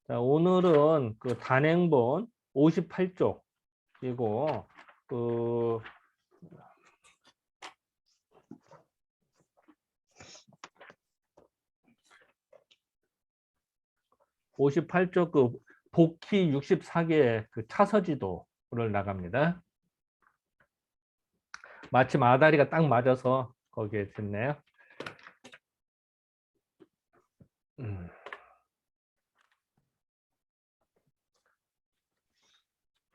자, 오늘은 그 단행본 58쪽이고 그 58쪽 그 복희 64개의 그 차서지도를 나갑니다. 마침 아다리가 딱 맞아서 거기에 됐네요.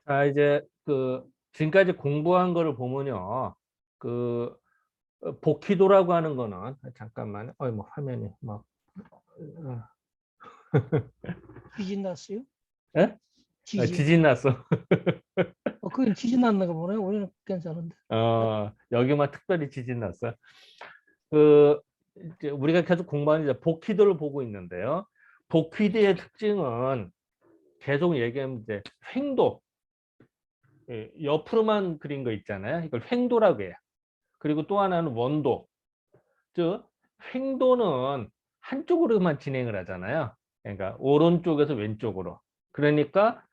자, 이제 그 지금까지 공부한 거를 보면요. 그 복희도라고 하는 거는 잠깐만, 뭐 화면이 막 지진 났어요? 예? 지진. 지진 났어. 그건 지진 났나 보네. 우리는 괜찮은데. 여기만 특별히 지진 났어. 그 이제 우리가 계속 공부하는 이제 복희도를 보고 있는데요. 복희도의 특징은 계속 얘기하면 이제 횡도, 옆으로만 그린 거 있잖아요. 이걸 횡도라고 해요. 그리고 또 하나는 원도. 즉 횡도는 한쪽으로만 진행을 하잖아요. 그러니까 오른쪽에서 왼쪽으로. 그러니까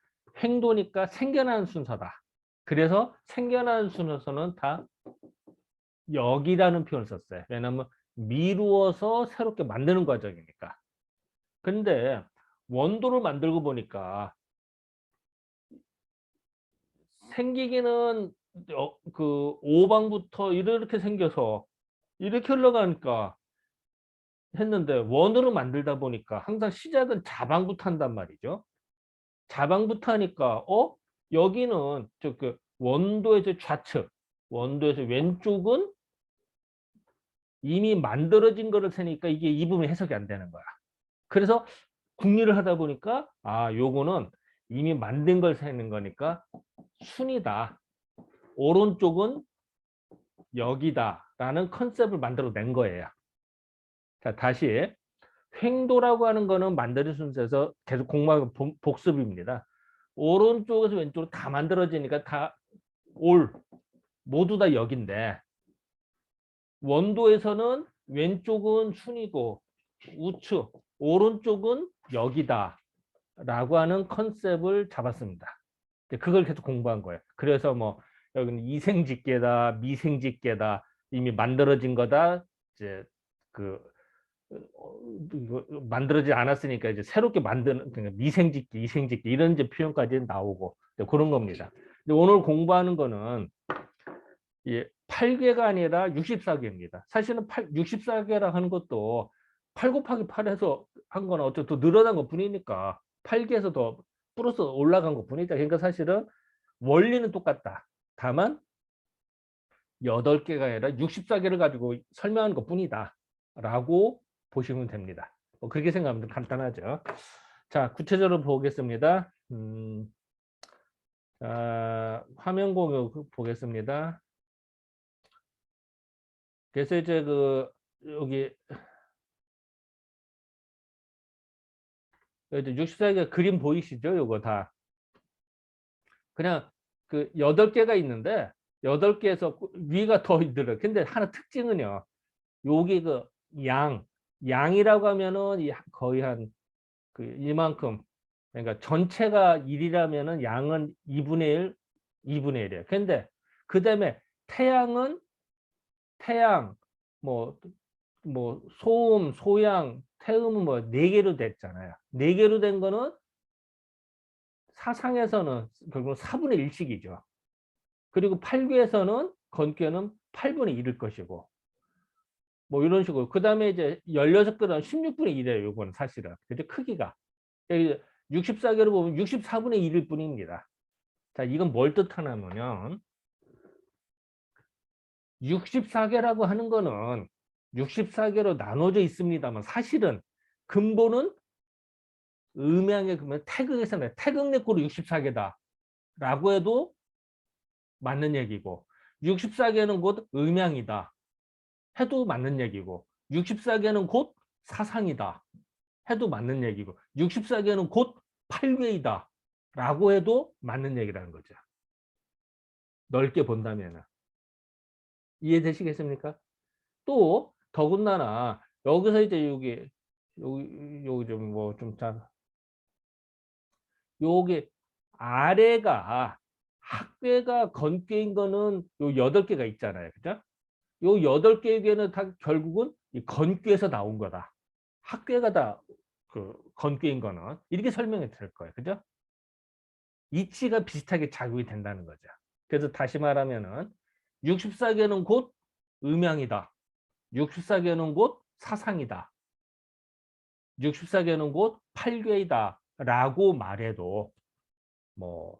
횡도니까 생겨나는 순서다. 그래서 생겨나는 순서는 다 역이라는 표현을 썼어요. 왜냐하면 미루어서 새롭게 만드는 과정이니까. 근데 원도를 만들고 보니까 생기기는 그 오방부터 이렇게 생겨서 이렇게 흘러가니까 했는데 원으로 만들다 보니까 항상 시작은 자방부터 한단 말이죠. 자방부터 하니까 여기는 저 그 원도에서 좌측, 원도에서 왼쪽은 이미 만들어진 거를 세니까 이게 이 부분이 해석이 안 되는 거야. 그래서 궁리를 하다 보니까 요거는 이미 만든 걸 세는 거니까 순이다. 오른쪽은 여기다라는 컨셉을 만들어낸 거예요. 자, 다시 횡도라고 하는 거는 만들어진 순서에서 계속 공부하는 복습입니다. 오른쪽에서 왼쪽으로 다 만들어지니까 다 모두 다 역인데 원도에서는 왼쪽은 순이고 우측, 오른쪽은 역이다 라고 하는 컨셉을 잡았습니다. 그걸 계속 공부한 거예요. 그래서 뭐 여기는 이생직계다, 미생직계다, 이미 만들어진 거다. 이제 그 만들어지지 않았으니까 이제 새롭게 만드는 그러니까 미생직계, 이생직계 이런 이제 표현까지 나오고 그런 겁니다. 오늘 공부하는 거는 8개가 아니라 64개입니다. 사실은 64개라 하는 것도 8 곱하기 8해서 한 거는 어쨌든 더 늘어난 것 뿐이니까 8개에서 더 플러스 올라간 것 뿐이다. 그러니까 사실은 원리는 똑같다. 다만 8개가 아니라 64개를 가지고 설명하는 것 뿐이다. 라고 보시면 됩니다. 그렇게 생각하면 간단하죠. 자, 구체적으로 보겠습니다. 화면 공유 보겠습니다. 그래서 이제 여기 이제 64개 그림 보이시죠? 요거 다. 그냥 그 8개가 있는데 8개에서 위가 더 늘어요. 근데 하나 특징은요. 여기 양이라고 하면은 거의 한 이만큼. 그러니까 전체가 1이라면은 양은 2분의 1, 2분의 1이에요. 근데 그다음에 태양, 뭐 소음, 소양, 태음은 뭐 4개로 됐잖아요. 4개로 된 거는 사상에서는 결국 4분의 1씩이죠. 그리고 8개에서는 건께는 8분의 1일 것이고 뭐 이런 식으로. 그 다음에 이제 16개는 16분의 1이에요. 요거는 사실은. 그죠? 크기가. 64개로 보면 64분의 1일 뿐입니다. 자, 이건 뭘 뜻하냐면 64개라고 하는 거는 64개로 나눠져 있습니다만 사실은 근본은 음양에 그러면 태극에서는 태극내코로 64개다 라고 해도 맞는 얘기고 64개는 곧 음양이다 해도 맞는 얘기고 64개는 곧 사상이다 해도 맞는 얘기고 64개는 곧 8괴이다 라고 해도 맞는 얘기라는 거죠. 넓게 본다면 이해되시겠습니까? 또 더군다나 여기서 이제 여기 좀 뭐 좀 요게 아래가 학괴가 건괴인 거는 요 8개가 있잖아요. 그죠? 요 8개에게는 다 결국은 이 건괴에서 나온 거다. 학괴가 다 그 건괴인 거는 이렇게 설명이 될 거예요. 그죠? 이치가 비슷하게 작용이 된다는 거죠. 그래서 다시 말하면은 64개는 곧 음양이다. 64개는 곧 사상이다. 64개는 곧 팔괘이다. 라고 말해도 뭐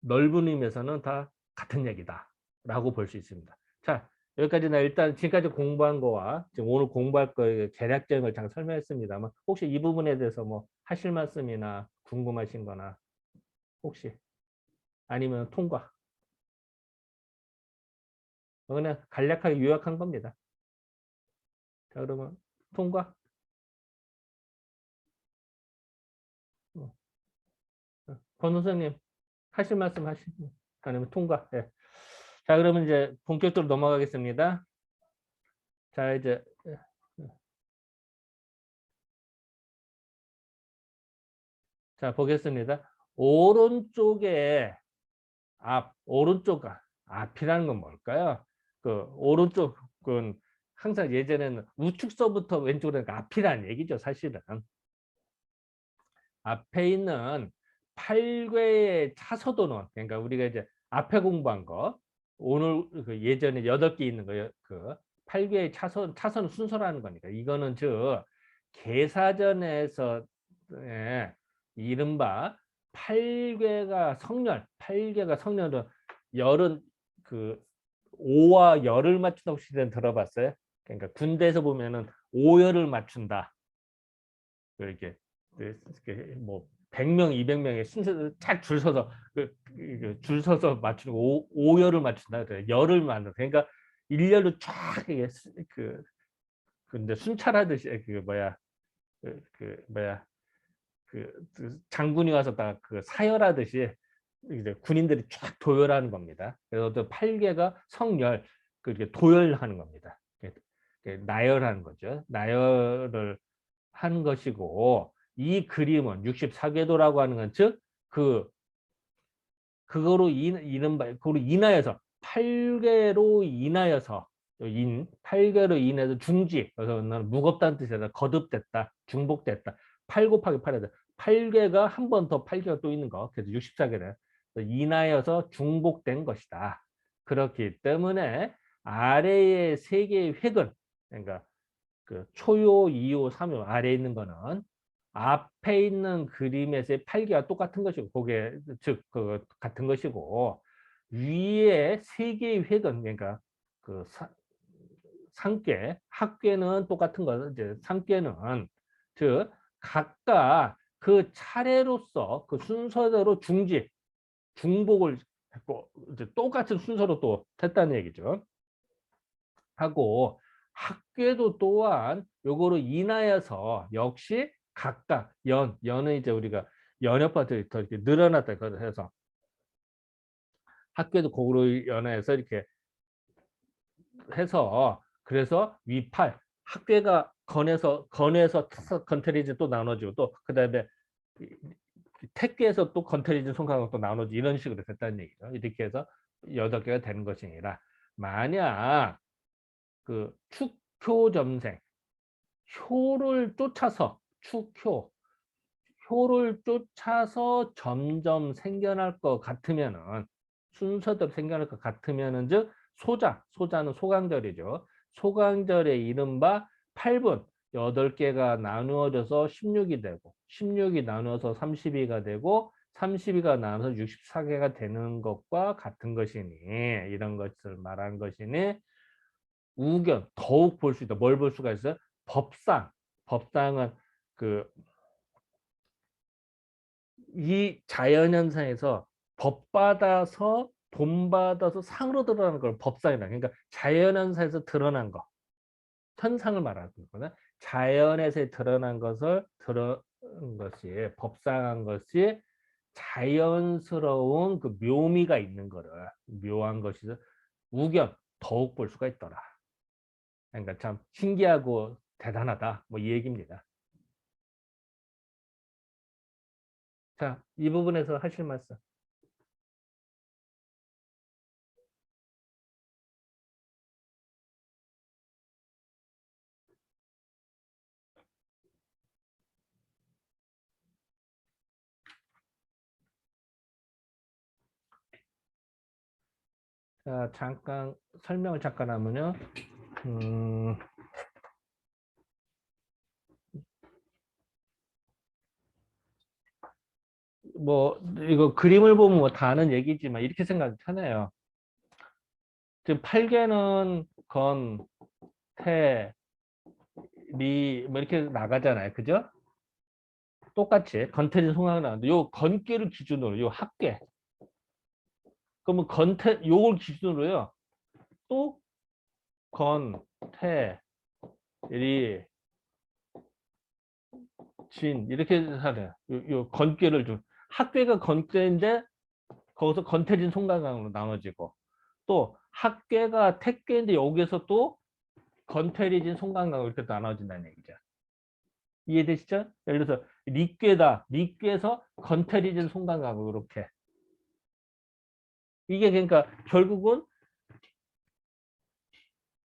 넓은 의미에서는 다 같은 얘기다. 라고 볼 수 있습니다. 자, 여기까지 나 일단 지금까지 공부한 거와 지금 오늘 공부할 거의 계략적인 걸 잠깐 설명했습니다만 혹시 이 부분에 대해서 뭐 하실 말씀이나 궁금하신 거나 혹시 아니면 통과. 그냥 간략하게 요약한 겁니다. 자, 그러면 통과. 어, 권호사님 하실 말씀 하시면 아니면 통과. 예. 자, 그러면 이제 본격적으로 넘어가겠습니다. 자, 이제 자 보겠습니다. 오른쪽에 오른쪽 앞이라는 건 뭘까요? 그 오른쪽은 항상 예전에는 우측서부터 왼쪽으로 앞이라는 얘기죠, 사실은. 앞에 있는 8궤의 차서도는 그러니까 우리가 이제 앞에 공부한 거 오늘 그 예전에 8개 있는 거예요. 그 8궤의 차선 순서라는 거니까 이거는 즉 계사전에서 이른바 8궤가 성렬은 열은 그 5와 열을 맞춘다 혹시 들어봤어요? 그러니까 군대에서 보면은 5열을 맞춘다. 이렇게 뭐 100명, 200명의 순서를 쫙줄 서서 줄 서서 맞추는 오열을 맞춘다 그래. 열을 만든. 그러니까 일렬로 쫙 이게 근데 순찰하듯이 그 장군이 와서 딱 그 사열하듯이 이제 군인들이 쫙 도열하는 겁니다. 그래서 또 8개가 성열 그렇게 도열하는 겁니다. 나열하는 거죠. 나열을 한 것이고 이 그림은 64궤도라고 하는 건 즉 그거로 인하여서 8궤로 인하여서 8궤로 인해서 중지 그래서 무겁다는 뜻이라 거듭됐다 중복됐다 8 곱하기 8에서 8궤가 한 번 더 8궤가 또 있는 거 그래서 64궤를 인하여서 중복된 것이다. 그렇기 때문에 아래의 세 개의 획은 그러니까 그 초요, 2요, 3요 아래에 있는 거는 앞에 있는 그림에서의 8개와 똑같은 것이고 그게 즉 그 같은 것이고 위에 세 개의 획은 그러니까 그 상계, 학계는 똑같은 거 이제 상계는 즉 각각 그 차례로서 그 순서대로 중복을 했고 이제 똑같은 순서로 또 했다는 얘기죠. 하고 학계도 또한 요거로 인하여서 역시 각각 연은 이제 우리가 연역파들이 더 이렇게 늘어났다 해서 학계도 그거로 인해서 이렇게 해서 그래서 위팔 학계가 건에서 건테리지 또 나눠지고 또 그다음에 택계에서 또 건테리지 손가락 또 나눠지고 이런 식으로 됐다는 얘기죠. 이렇게 해서 8개가 되는 것이 아니라 만약 그 축효점생 효를 쫓아서 효를 쫓아서 점점 생겨날 것 같으면은 순서대로 생겨날 것 같으면은 즉 소자는 소강절이죠. 소강절에 이른바 8분 8개가 나누어져서 16이 되고 16이 나누어서 32가 되고 32가 나눠서 64개가 되는 것과 같은 것이니 이런 것을 말한 것이니 우견 더욱 볼 수 있다. 뭘 볼 수가 있어요? 법상은 그 이 자연현상에서 법 받아서 돈 받아서 상으로 드러나는 걸 법상이라. 그러니까 자연현상에서 드러난 거, 현상을 말하는 거거든. 자연에서 드러난 것을 드러난 것이 법상한 것이 자연스러운 그 묘미가 있는 거를 묘한 것이 우견 더욱 볼 수가 있더라. 그러니까 참 신기하고 대단하다. 뭐 이 얘기입니다. 자, 이 부분에서 하실 말씀. 자, 잠깐 설명을 잠깐 하면요. 뭐 이거 그림을 보면 뭐 다 아는 얘기지만 이렇게 생각이 편해요. 지금 8개는 건, 태, 리, 뭐 이렇게 나가잖아요. 그죠? 똑같이 건태지 송항 나오는데 요 건계를 기준으로 요 합계. 그러면 건태 요걸 기준으로요. 또 건, 태, 리, 진 이렇게 하래요. 요 건계를 좀 합계가 건계인데 거기서 건태진 송강강으로 나눠지고 또 합계가 택계인데 여기서 또 건태리진 송강강으로 이렇게 나눠진다는 얘기죠. 이해되시죠? 예를 들어서 리괴다. 리괴에서 건태리진 송강강으로 이렇게 이게 그러니까 결국은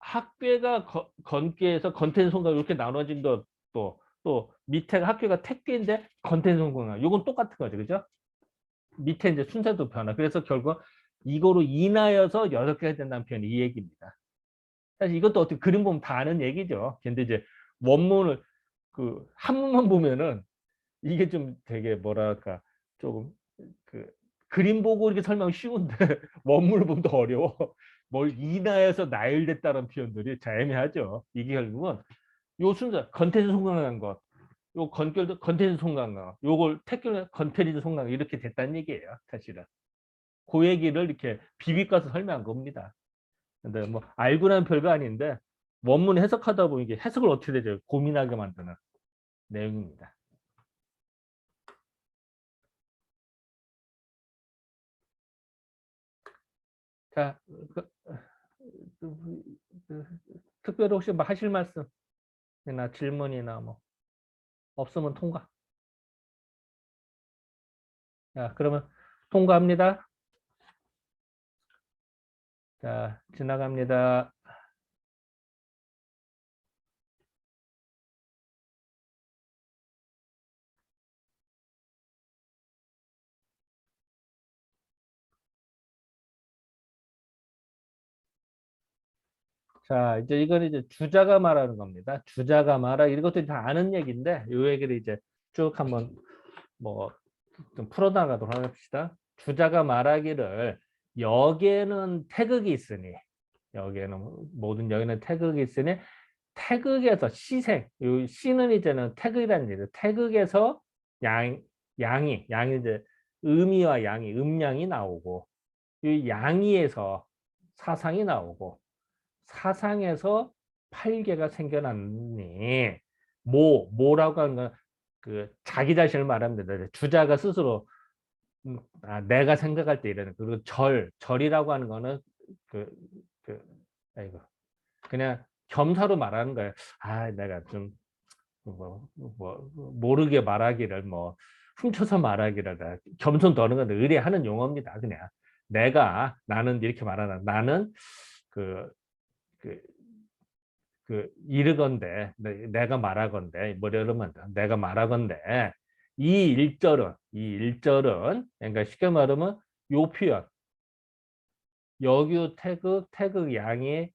학괴가 건괴에서 건태진 송강강 이렇게 나눠진 것도 또 밑에가 학괴가 택괴인데 건태진 송강강 이건 똑같은 거죠. 그죠? 밑에 이제 순서도 변화. 그래서 결국 이거로 인하여서 6개가 된다는 표현이 이 얘기입니다. 사실 이것도 어떻게 그림 보면 다 아는 얘기죠. 근데 이제 원문을 그 한문만 보면은 이게 좀 되게 뭐랄까 조금 그 그림 보고 이렇게 설명이 쉬운데 원문을 보면 더 어려워. 뭘 인하여서 나열됐다는 표현들이 잘 애매하죠. 이게 결국은 요 순서 건태지 송강한 것, 요 건결도 건태지 송강한 요걸 택결 건태지 송강한 이렇게 됐다는 얘기예요. 사실은. 그 얘기를 이렇게 비비까서 설명한 겁니다. 근데 뭐 알고 나면 별거 아닌데 원문 해석하다 보면 이게 해석을 어떻게 되죠? 고민하게 만드는 내용입니다. 자, 그, 특별히 혹시 뭐 하실 말씀이나 질문이나 뭐 없으면 통과. 자, 그러면 통과합니다. 자, 지나갑니다. 자, 이제 이건 이제 주자가 말하는 겁니다. 주자가 말하 이것도 다 아는 얘기인데 이 얘기를 이제 쭉 한번 뭐 좀 풀어나가도록 합시다. 주자가 말하기를 여기에는 태극이 있으니 여기에는 모든 여기는 태극이 있으니 태극에서 시생 이 시는 이제는 태극이라는 얘기죠. 태극에서 양이 이제 음이와 양이 음양이 나오고 이 양이에서 사상이 나오고 사상에서 팔계가 생겨났니 뭐라고 하는 건 그 자기 자신을 말합니다. 주자가 스스로 내가 생각할 때 이러는 그리고 절이라고 하는 거는 그, 아이고 그냥 겸사로 말하는 거예요. 아 내가 좀 모르게 말하기를 뭐 훔쳐서 말하기를 겸손 더는 건 의뢰하는 용어입니다. 그냥 나는 이렇게 말하는 나는 그, 그, 이르건대 내가 말하건대 뭐 이러면 내가 말하건대 이 일절은 그러니까 쉽게 말하면 요 표현 여규 태극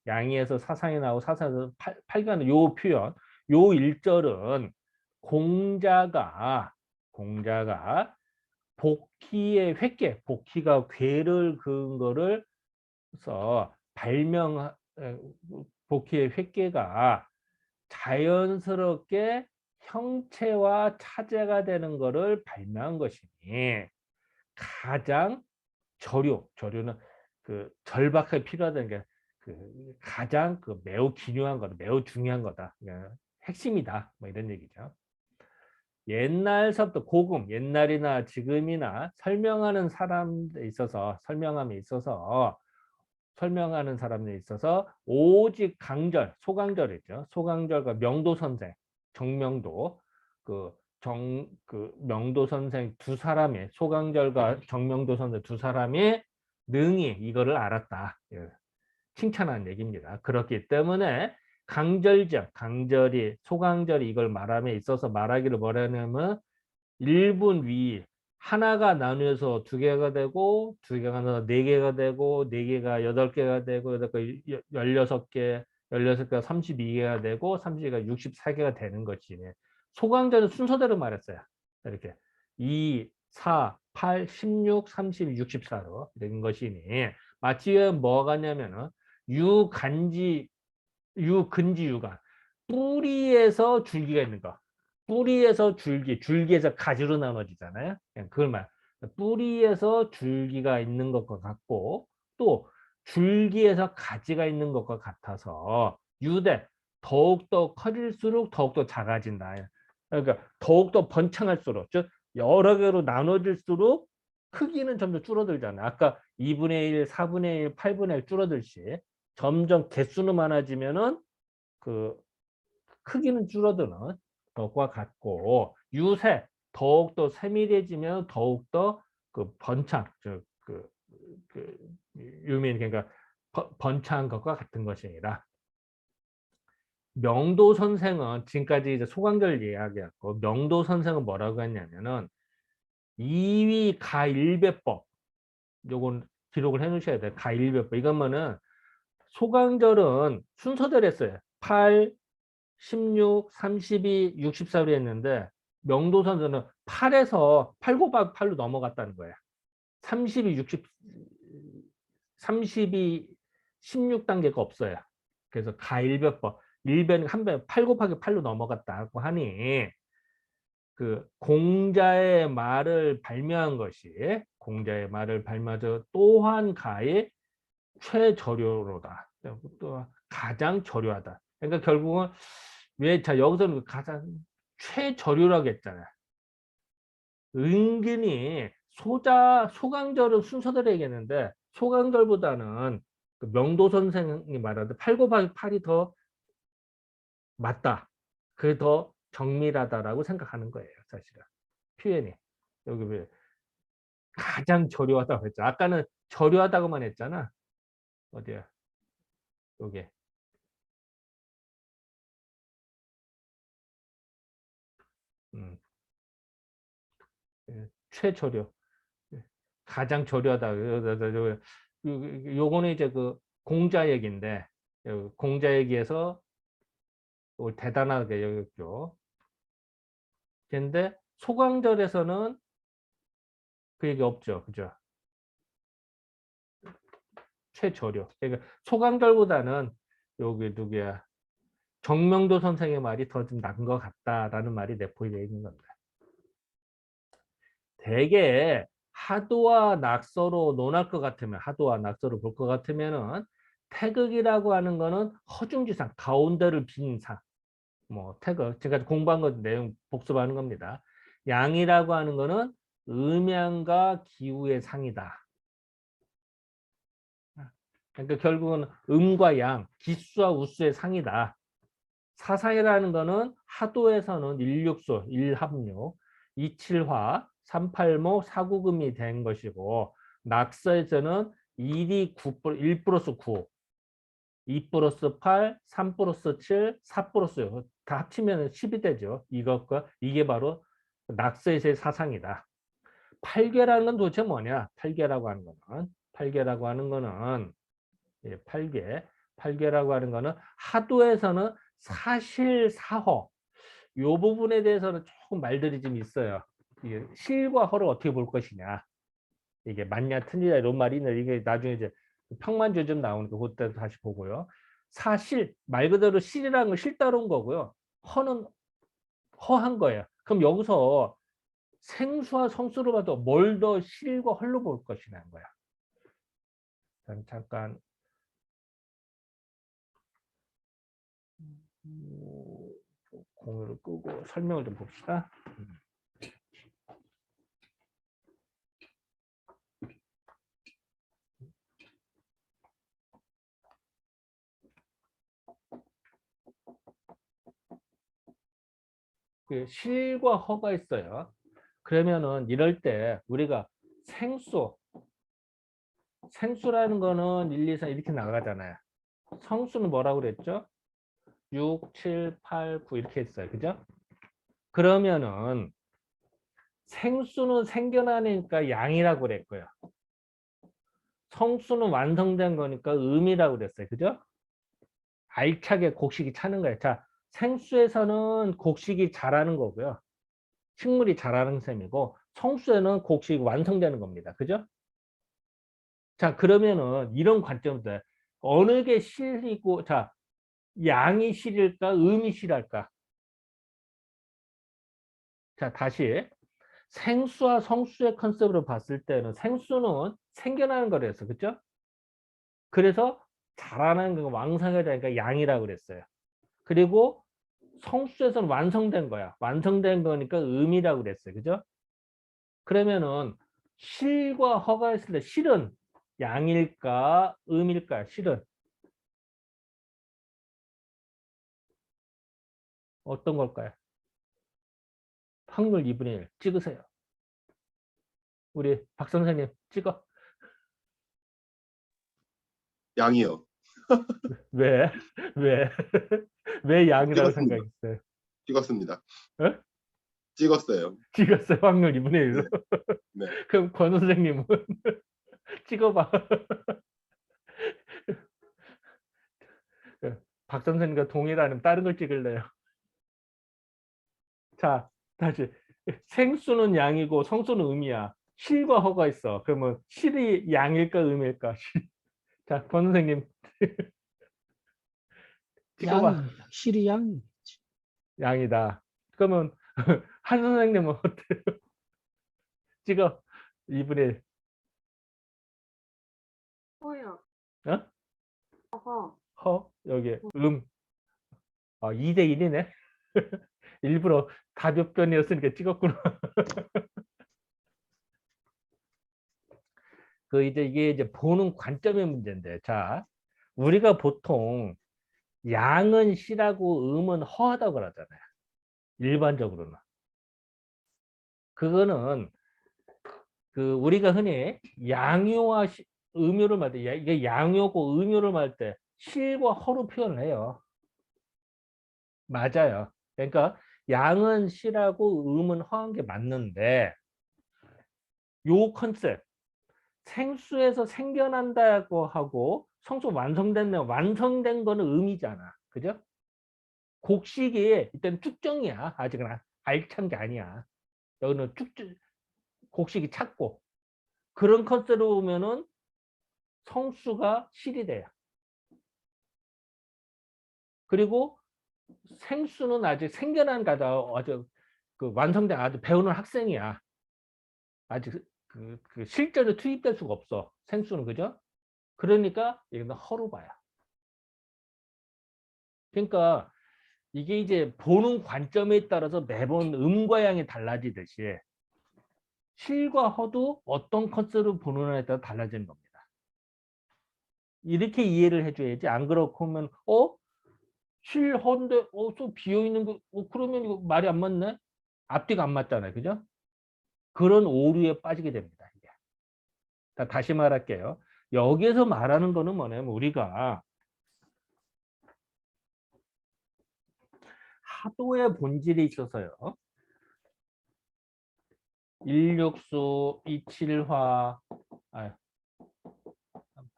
양이에서 사상이 나오고 사상에서 팔가는 요 표현 요 일절은 공자가 복희의 획계 복희가 궤를 그은 거를 써 복희의 획계가 자연스럽게 형체와 차제가 되는 것을 발명한 것이니 가장 저류는 그 절박하게 필요하다는 게 그 가장 그 매우 기묘한 거다, 매우 중요한 거다, 핵심이다, 뭐 이런 얘기죠. 옛날서부터 옛날이나 지금이나 설명하는 사람에 있어서 오직 소강절이죠. 소강절과 명도 선생, 정명도, 그 명도 선생 두 사람의 소강절과 정명도 선생 두 사람의 능히 이거를 알았다. 예, 칭찬한 얘기입니다. 그렇기 때문에 강절이 소강절이 이걸 말함에 있어서 말하기를 뭐라냐면 1분 위 하나가 나누어서 두 개가 되고 두 개가 나눠서 네 개가 되고 네 개가 8개가 되고 8개 16개 16개가 32개가 되고 32개가 64개가 되는 것이네. 소강절은 순서대로 말했어요. 이렇게 2, 4, 8, 16, 30, 64로 된 것이니 마치 뭐가 같냐면은 유간지 유근지 유간 뿌리에서 줄기가 있는 거. 뿌리에서 줄기에서 가지로 나눠지잖아요. 그걸 말. 뿌리에서 줄기가 있는 것과 같고 또 줄기에서 가지가 있는 것과 같아서 유대 더욱더 커질수록 더욱더 작아진다. 그러니까 더욱더 번창할수록 즉 여러 개로 나눠질수록 크기는 점점 줄어들잖아요. 아까 2분의 1, 4분의 1, 8분의 1 줄어들시 점점 개수는 많아지면은 그 크기는 줄어드는 것과 같고 유세 더욱더 세밀해지면 더욱더 그 번창 유민 그러니까 번창한 것과 같은 것이니라. 명도 선생은 지금까지 이제 소강절 이야기했고 명도 선생은 뭐라고 했냐면은 이위 가일배법 요건 기록을 해 놓으셔야 돼요. 가일배법 이거면은 소강절은 순서대로 했어요. 8, 16, 32, 64로 했는데 명도선수는 8에서 8 곱하기 8로 넘어갔다는 거야. 32, 60, 32, 16단계가 없어요. 그래서 가일배법, 일변 한 배, 8 곱하기 8로 넘어갔다고 하니 그 공자의 말을 발명한 것이 공자의 말을 발명하죠. 또한 가의 최저료로다. 또 가장 저료하다. 그러니까 결국은 왜 자 여기서는 가장 최저료라고 했잖아요. 은근히 소강절은 순서대로 얘기했는데 소강절보다는 그 명도 선생이 말하는데 8 곱하기 8이 더 맞다. 그게 더 정밀하다라고 생각하는 거예요. 사실은 표현이 여기 왜 가장 저료하다고 했죠. 아까는 저료하다고만 했잖아. 어디야? 요게 음, 최저료. 가장 저렴하다. 요거는 이제 그 공자 얘기인데 공자 얘기에서 대단하게 여겼죠. 근데 소강절에서는 그 얘기 없죠. 그죠? 최저료. 그러니까 소강절보다는 여기 누구야? 정명도 선생의 말이 더 좀 나은 것 같다라는 말이 내포되어 있는 겁니다. 대개 하도와 낙서로 논할 것 같으면 하도와 낙서로 볼 것 같으면은 태극이라고 하는 거는 허중지상 가운데를 빈 상. 뭐 태극 제가 공부한 거 내용 복습하는 겁니다. 양이라고 하는 거는 음양과 기후의 상이다. 그러니까 결국은 음과 양, 기수와 우수의 상이다. 사상이라는 거는 하도에서는 일육수, 일합류, 이칠화, 삼팔모, 사구금이 된 것이고 낙서에서는 1이 1 플러스 9, 2 플러스 8, 3 플러스 7, 4 플러스 6. 다 합치면 10이 되죠. 이것과 이게 바로 낙서에서의 사상이다. 팔계라는 건 도대체 뭐냐? 팔계라고 하는 거는 예, 팔계라고 하는 거는 하도에서는 사실사허 요 부분에 대해서는 조금 말들이 좀 있어요. 이게 실과 허를 어떻게 볼 것이냐. 이게 맞냐 틀리냐 이런 말이 있는데 이게 나중에 이제 평만주점 나오니까 그때 다시 보고요. 사실 말 그대로 실이라는 건 실다운 거고요. 허는 허한 거예요. 그럼 여기서 생수와 성수로 봐도 뭘 더 실과 헐로 볼 것이냐는 거야. 잠깐 공유를 끄고 설명을 좀 봅시다. 그 실과 허가 있어요. 그러면은 이럴 때 우리가 생수라는 거는 1, 2, 3 이렇게 나가잖아요. 성수는 뭐라고 그랬죠? 6, 7, 8, 9 이렇게 했어요. 그죠? 그러면은 생수는 생겨나니까 양이라고 그랬고요. 성수는 완성된 거니까 음이라고 그랬어요. 그죠? 알차게 곡식이 차는 거예요. 자, 생수에서는 곡식이 자라는 거고요. 식물이 자라는 셈이고 성수에는 곡식이 완성되는 겁니다. 그죠? 자, 그러면은 이런 관점에서 어느 게 실이고, 자, 양이 실일까, 음이 실할까? 자, 다시 생수와 성수의 컨셉으로 봤을 때는 생수는 생겨나는 거랬어. 그죠? 그래서 자라는 거 왕성해지니까 양이라고 그랬어요. 그리고 성수에서는 완성된 거야. 완성된 거니까 음이라고 그랬어요. 그죠? 그러면은 실과 허가 했을 때 실은 양일까, 음일까? 실은 어떤 걸까요? 확률 2분의 1 찍으세요. 우리 박 선생님 찍어. 양이요. 왜? 왜? 왜 양이라고 찍었습니다. 생각했어요? 찍었습니다. 어? 찍었어요. 찍었어요. 확률 2분의 1로. 네. 그럼 권 선생님은 찍어봐. 박 선생님과 동일하면 다른 걸 찍을래요. 자, 다시. 생수는 양이고 성수는 음이야. 실과 허가 있어. 그러면 실이 양일까 음일까? 자, 권 선생님 찍어봐. 양입니다. 실이 양. 양이다. 그러면 한 선생님은 어때요? 찍어. 2분의 1. 허요. 어? 허. 허? 여기 아, 2대 1이네. 일부러 가볍변이었으니까 찍었구나. 이게 이제 보는 관점의 문제인데, 자, 우리가 보통 양은 실하고 음은 허하다고 그러잖아요. 일반적으로는. 그거는 우리가 흔히 양요와 음요를 말 때, 이게 양요고 음요를 말 때 실과 허로 표현을 해요. 맞아요. 그러니까 양은 실하고 음은 허한 게 맞는데, 요 컨셉, 생수에서 생겨난다고 하고 성수 완성된 거는 음이잖아. 그죠? 곡식이 일단 쭉정이야. 아직은 알찬 게 아니야. 여기는 곡식이 찼고, 그런 컨셉으로 보면은 성수가 실이 돼요. 그리고 생수는 아직 생겨난 가다 아주 완성된 아주 배우는 학생이야. 아직 실제로 투입될 수가 없어. 생수는. 그죠? 그러니까 이건 허로 봐요. 그러니까 이게 이제 보는 관점에 따라서 매번 음과 양이 달라지듯이 실과 허도 어떤 컨셉으로 보느냐에 따라 달라지는 겁니다. 이렇게 이해를 해줘야지. 안 그렇고 하면 실, 허인데 또 비어있는 거 그러면 이거 말이 안 맞네? 앞뒤가 안 맞잖아요. 그죠? 그런 오류에 빠지게 됩니다. 이게. 다시 말할게요. 여기에서 말하는 거는 뭐냐면 우리가 하도의 본질이 있어서요. 1육수, 27화,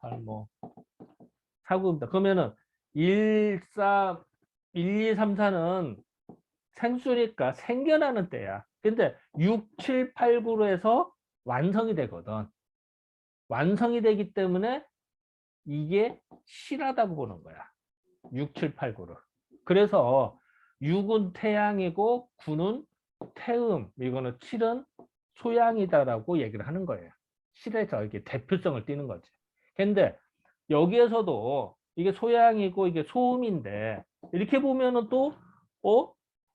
38뭐 사구입니다. 그러면은 1, 2, 3, 4는 생수니까 생겨나는 때야. 근데 6, 7, 8, 9로 해서 완성이 되거든. 완성이 되기 때문에 이게 실하다고 보는 거야. 6, 7, 8, 9를. 그래서 6은 태양이고 9는 태음, 이거는 7은 소양이다라고 얘기를 하는 거예요. 실에서 이게 대표성을 띠는 거지. 근데 여기에서도 이게 소양이고 이게 소음인데 이렇게 보면은 또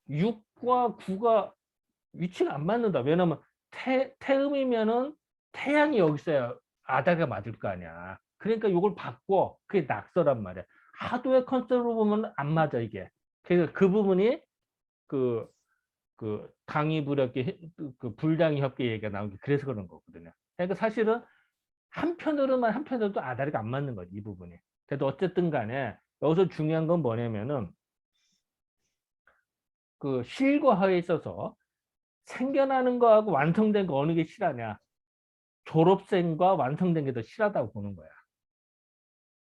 6과 9가 위치가 안 맞는다. 왜냐면 태음이면은 태양이 여기 있어야 아다가 맞을 거 아니야. 그러니까 이걸 바꿔. 그게 낙서란 말이야. 하도의 컨셉으로 보면 안 맞아 이게. 그래서 그 부분이 그 당위불협계 그 불당위협계 얘기가 나온 게 그래서 그런 거거든요. 그러니까 사실은 한편으로도 아다리가 안 맞는 거지 이 부분이. 그래도 어쨌든 간에 여기서 중요한 건 뭐냐면은 그 실과 하에 있어서 생겨나는 거하고 완성된 거 어느 게 실하냐? 졸업생과 완성된 게 더 실하다고 보는 거야.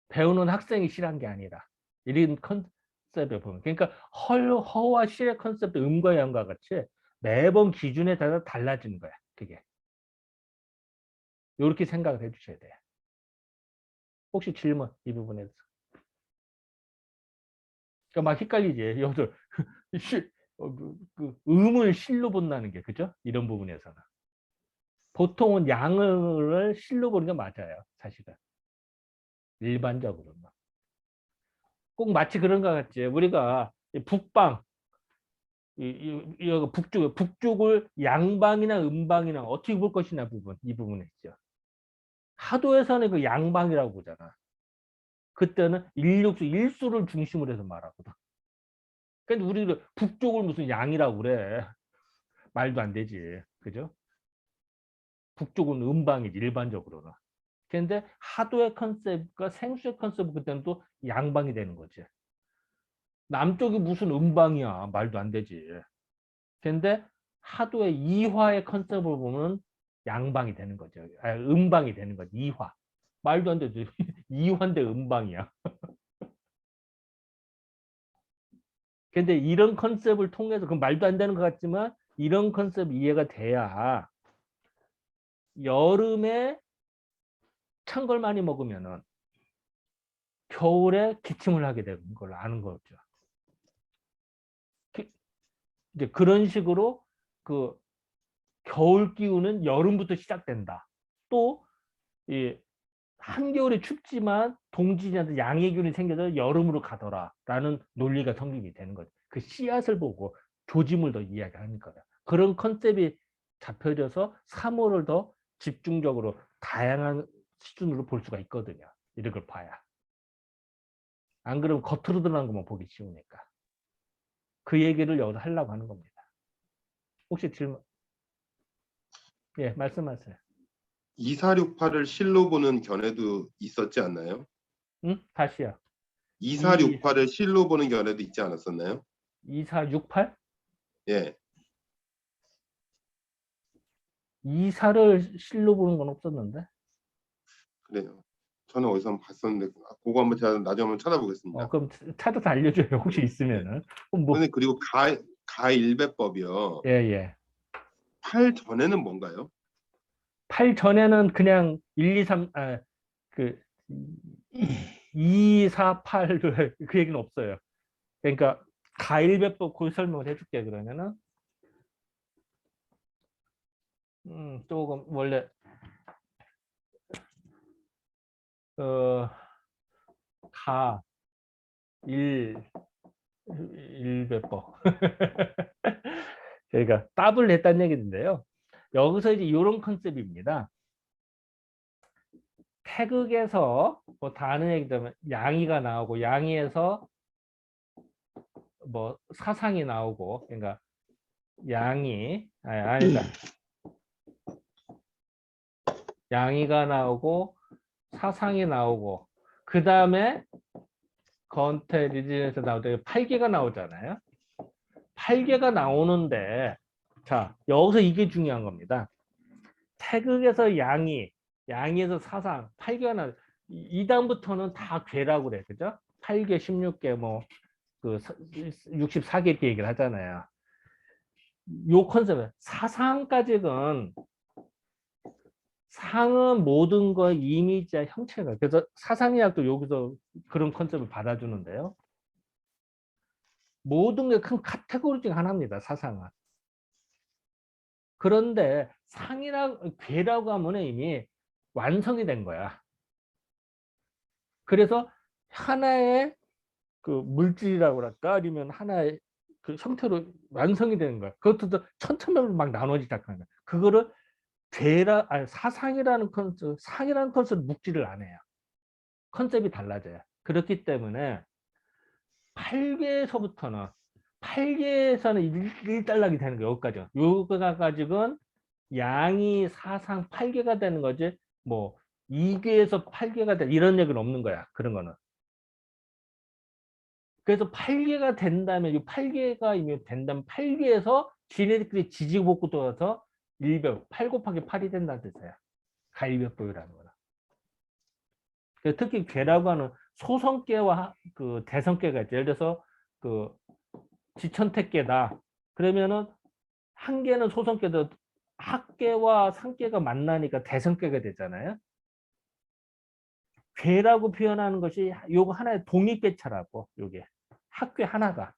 배우는 학생이 실한 게 아니라 이런 컨셉에 보면 그러니까 허와 실의 컨셉도 음과 양과 같이 매번 기준에 따라 달라지는 거야. 그게 이렇게 생각을 해주셔야 돼요. 혹시 질문 이 부분에 대해서? 그러니까 막 헷갈리지. 여기서 그 음을 실로 본다는 게 그죠? 이런 부분에서는 보통은 양을 실로 보는 게 맞아요. 사실은 일반적으로는 꼭 마치 그런 것 같지. 우리가 북방 북쪽을 양방이나 음방이나 어떻게 볼 것이냐 부분 이 부분에 있죠. 하도에서는 그 양방이라고 보잖아. 그때는 일수를 중심으로 해서 말하거든. 근데 우리가 북쪽을 무슨 양이라고 그래. 말도 안 되지. 그죠? 북쪽은 음방이지 일반적으로는. 근데 하도의 컨셉과 생수의 컨셉은 그때는 또 양방이 되는 거지. 남쪽이 무슨 음방이야. 말도 안 되지. 근데 하도의 이화의 컨셉을 보면 양방이 되는 거죠. 음방이 되는 거지. 이화. 말도 안 되지. 이화인데 음방이야. 근데 이런 컨셉을 통해서 그 말도 안 되는 것 같지만 이런 컨셉 이해가 돼야 여름에 찬 걸 많이 먹으면은 겨울에 기침을 하게 되는 걸 아는 거죠. 이제 그런 식으로 그 겨울 기운은 여름부터 시작된다. 또 이 한겨울에 춥지만 동지한테 양의 균이 생겨서 여름으로 가더라라는 논리가 성립이 되는 거죠. 그 씨앗을 보고 조짐을 더 이야기하니까 그런 컨셉이 잡혀져서 3월을 더 집중적으로 다양한 수준으로 볼 수가 있거든요. 이런 걸 봐야. 안 그러면 겉으로 드러난 것만 보기 쉬우니까. 그 얘기를 여기서 하려고 하는 겁니다. 혹시 질문? 예, 말씀하세요. 2468을 실로 보는 견해도 있었지 않나요? 응? 다시요. 2468을 실로 보는 견해도 있지 않았었나요? 2468? 예. 24를 실로 보는 건 없었는데. 그래요. 저는 어디서 한번 봤었는데 그거 한번 제가 나중에 한번 찾아보겠습니다. 그럼 찾아서 알려줘요. 혹시 있으면은. 그럼 뭐, 선생님 그리고 가일배법이요. 예, 예. 8 전에는 뭔가요? 8 전에는 그냥 1, 2, 3, 그, 2, 4, 8그 얘기는 없어요. 그러니까 가일배법 그 설명을 해줄게 그러면은 조금 원래 가, 1배법 그러니까 답을 했다는 얘기인데요. 여기서 이제 이런 컨셉입니다. 태극에서 뭐 다른 얘기들은 양이가 나오고 양이에서 뭐 사상이 나오고 그러니까 양이 아니다 양이가 나오고 사상이 나오고 그 다음에 건태 리진에서 나올 때 8개가 나오잖아요. 8개가 나오는데 자 여기서 이게 중요한 겁니다. 태극에서 양이에서 사상 8개가 나 2단부터는 다 괴라고 그래 그죠? 8개 16개 뭐 그 64개 이렇게 얘기를 하잖아요. 요 컨셉은 사상까지는 상은 모든 거의 이미지와 형체가 그래서 사상의학도 여기서 그런 컨셉을 받아주는데요. 모든 게 큰 카테고리 중 하나입니다. 사상은. 그런데 상이라고 괴라고 하면 이미 완성이 된 거야. 그래서 하나의 그 물질이라고 할까 아니면 하나의 그 형태로 완성이 되는 거야. 그것도 천차만별로 막 나눠지기 시작하는 거야. 그거를 사상이라는 컨셉, 상이라는 컨셉을 묵지를 안 해요. 컨셉이 달라져요. 그렇기 때문에 8개에서부터는 8개에서는 1달락이 되는 거예요. 여기까지. 요거가 가지고는 양이 사상 8개가 되는 거지. 뭐 2개에서 8개가 돼 이런 얘기는 없는 거야. 그런 거는. 그래서 8개가 된다면 이 8개가 이미 된다면 8개에서 지네들끼리 지지복구 돌아서 1별 8 곱하기 8이 된다는 뜻이야. 가일별법이라는 거는. 특히 괴라고 하는 소성괴와 그 대성괴가 있죠. 예를 들어서 그 지천택괴다. 그러면은 한 개는 소성괴도 합괴와 상괴가 만나니까 대성괴가 되잖아요. 괴라고 표현하는 것이 요거 하나의 독립개체라고. 요게 합괴 하나가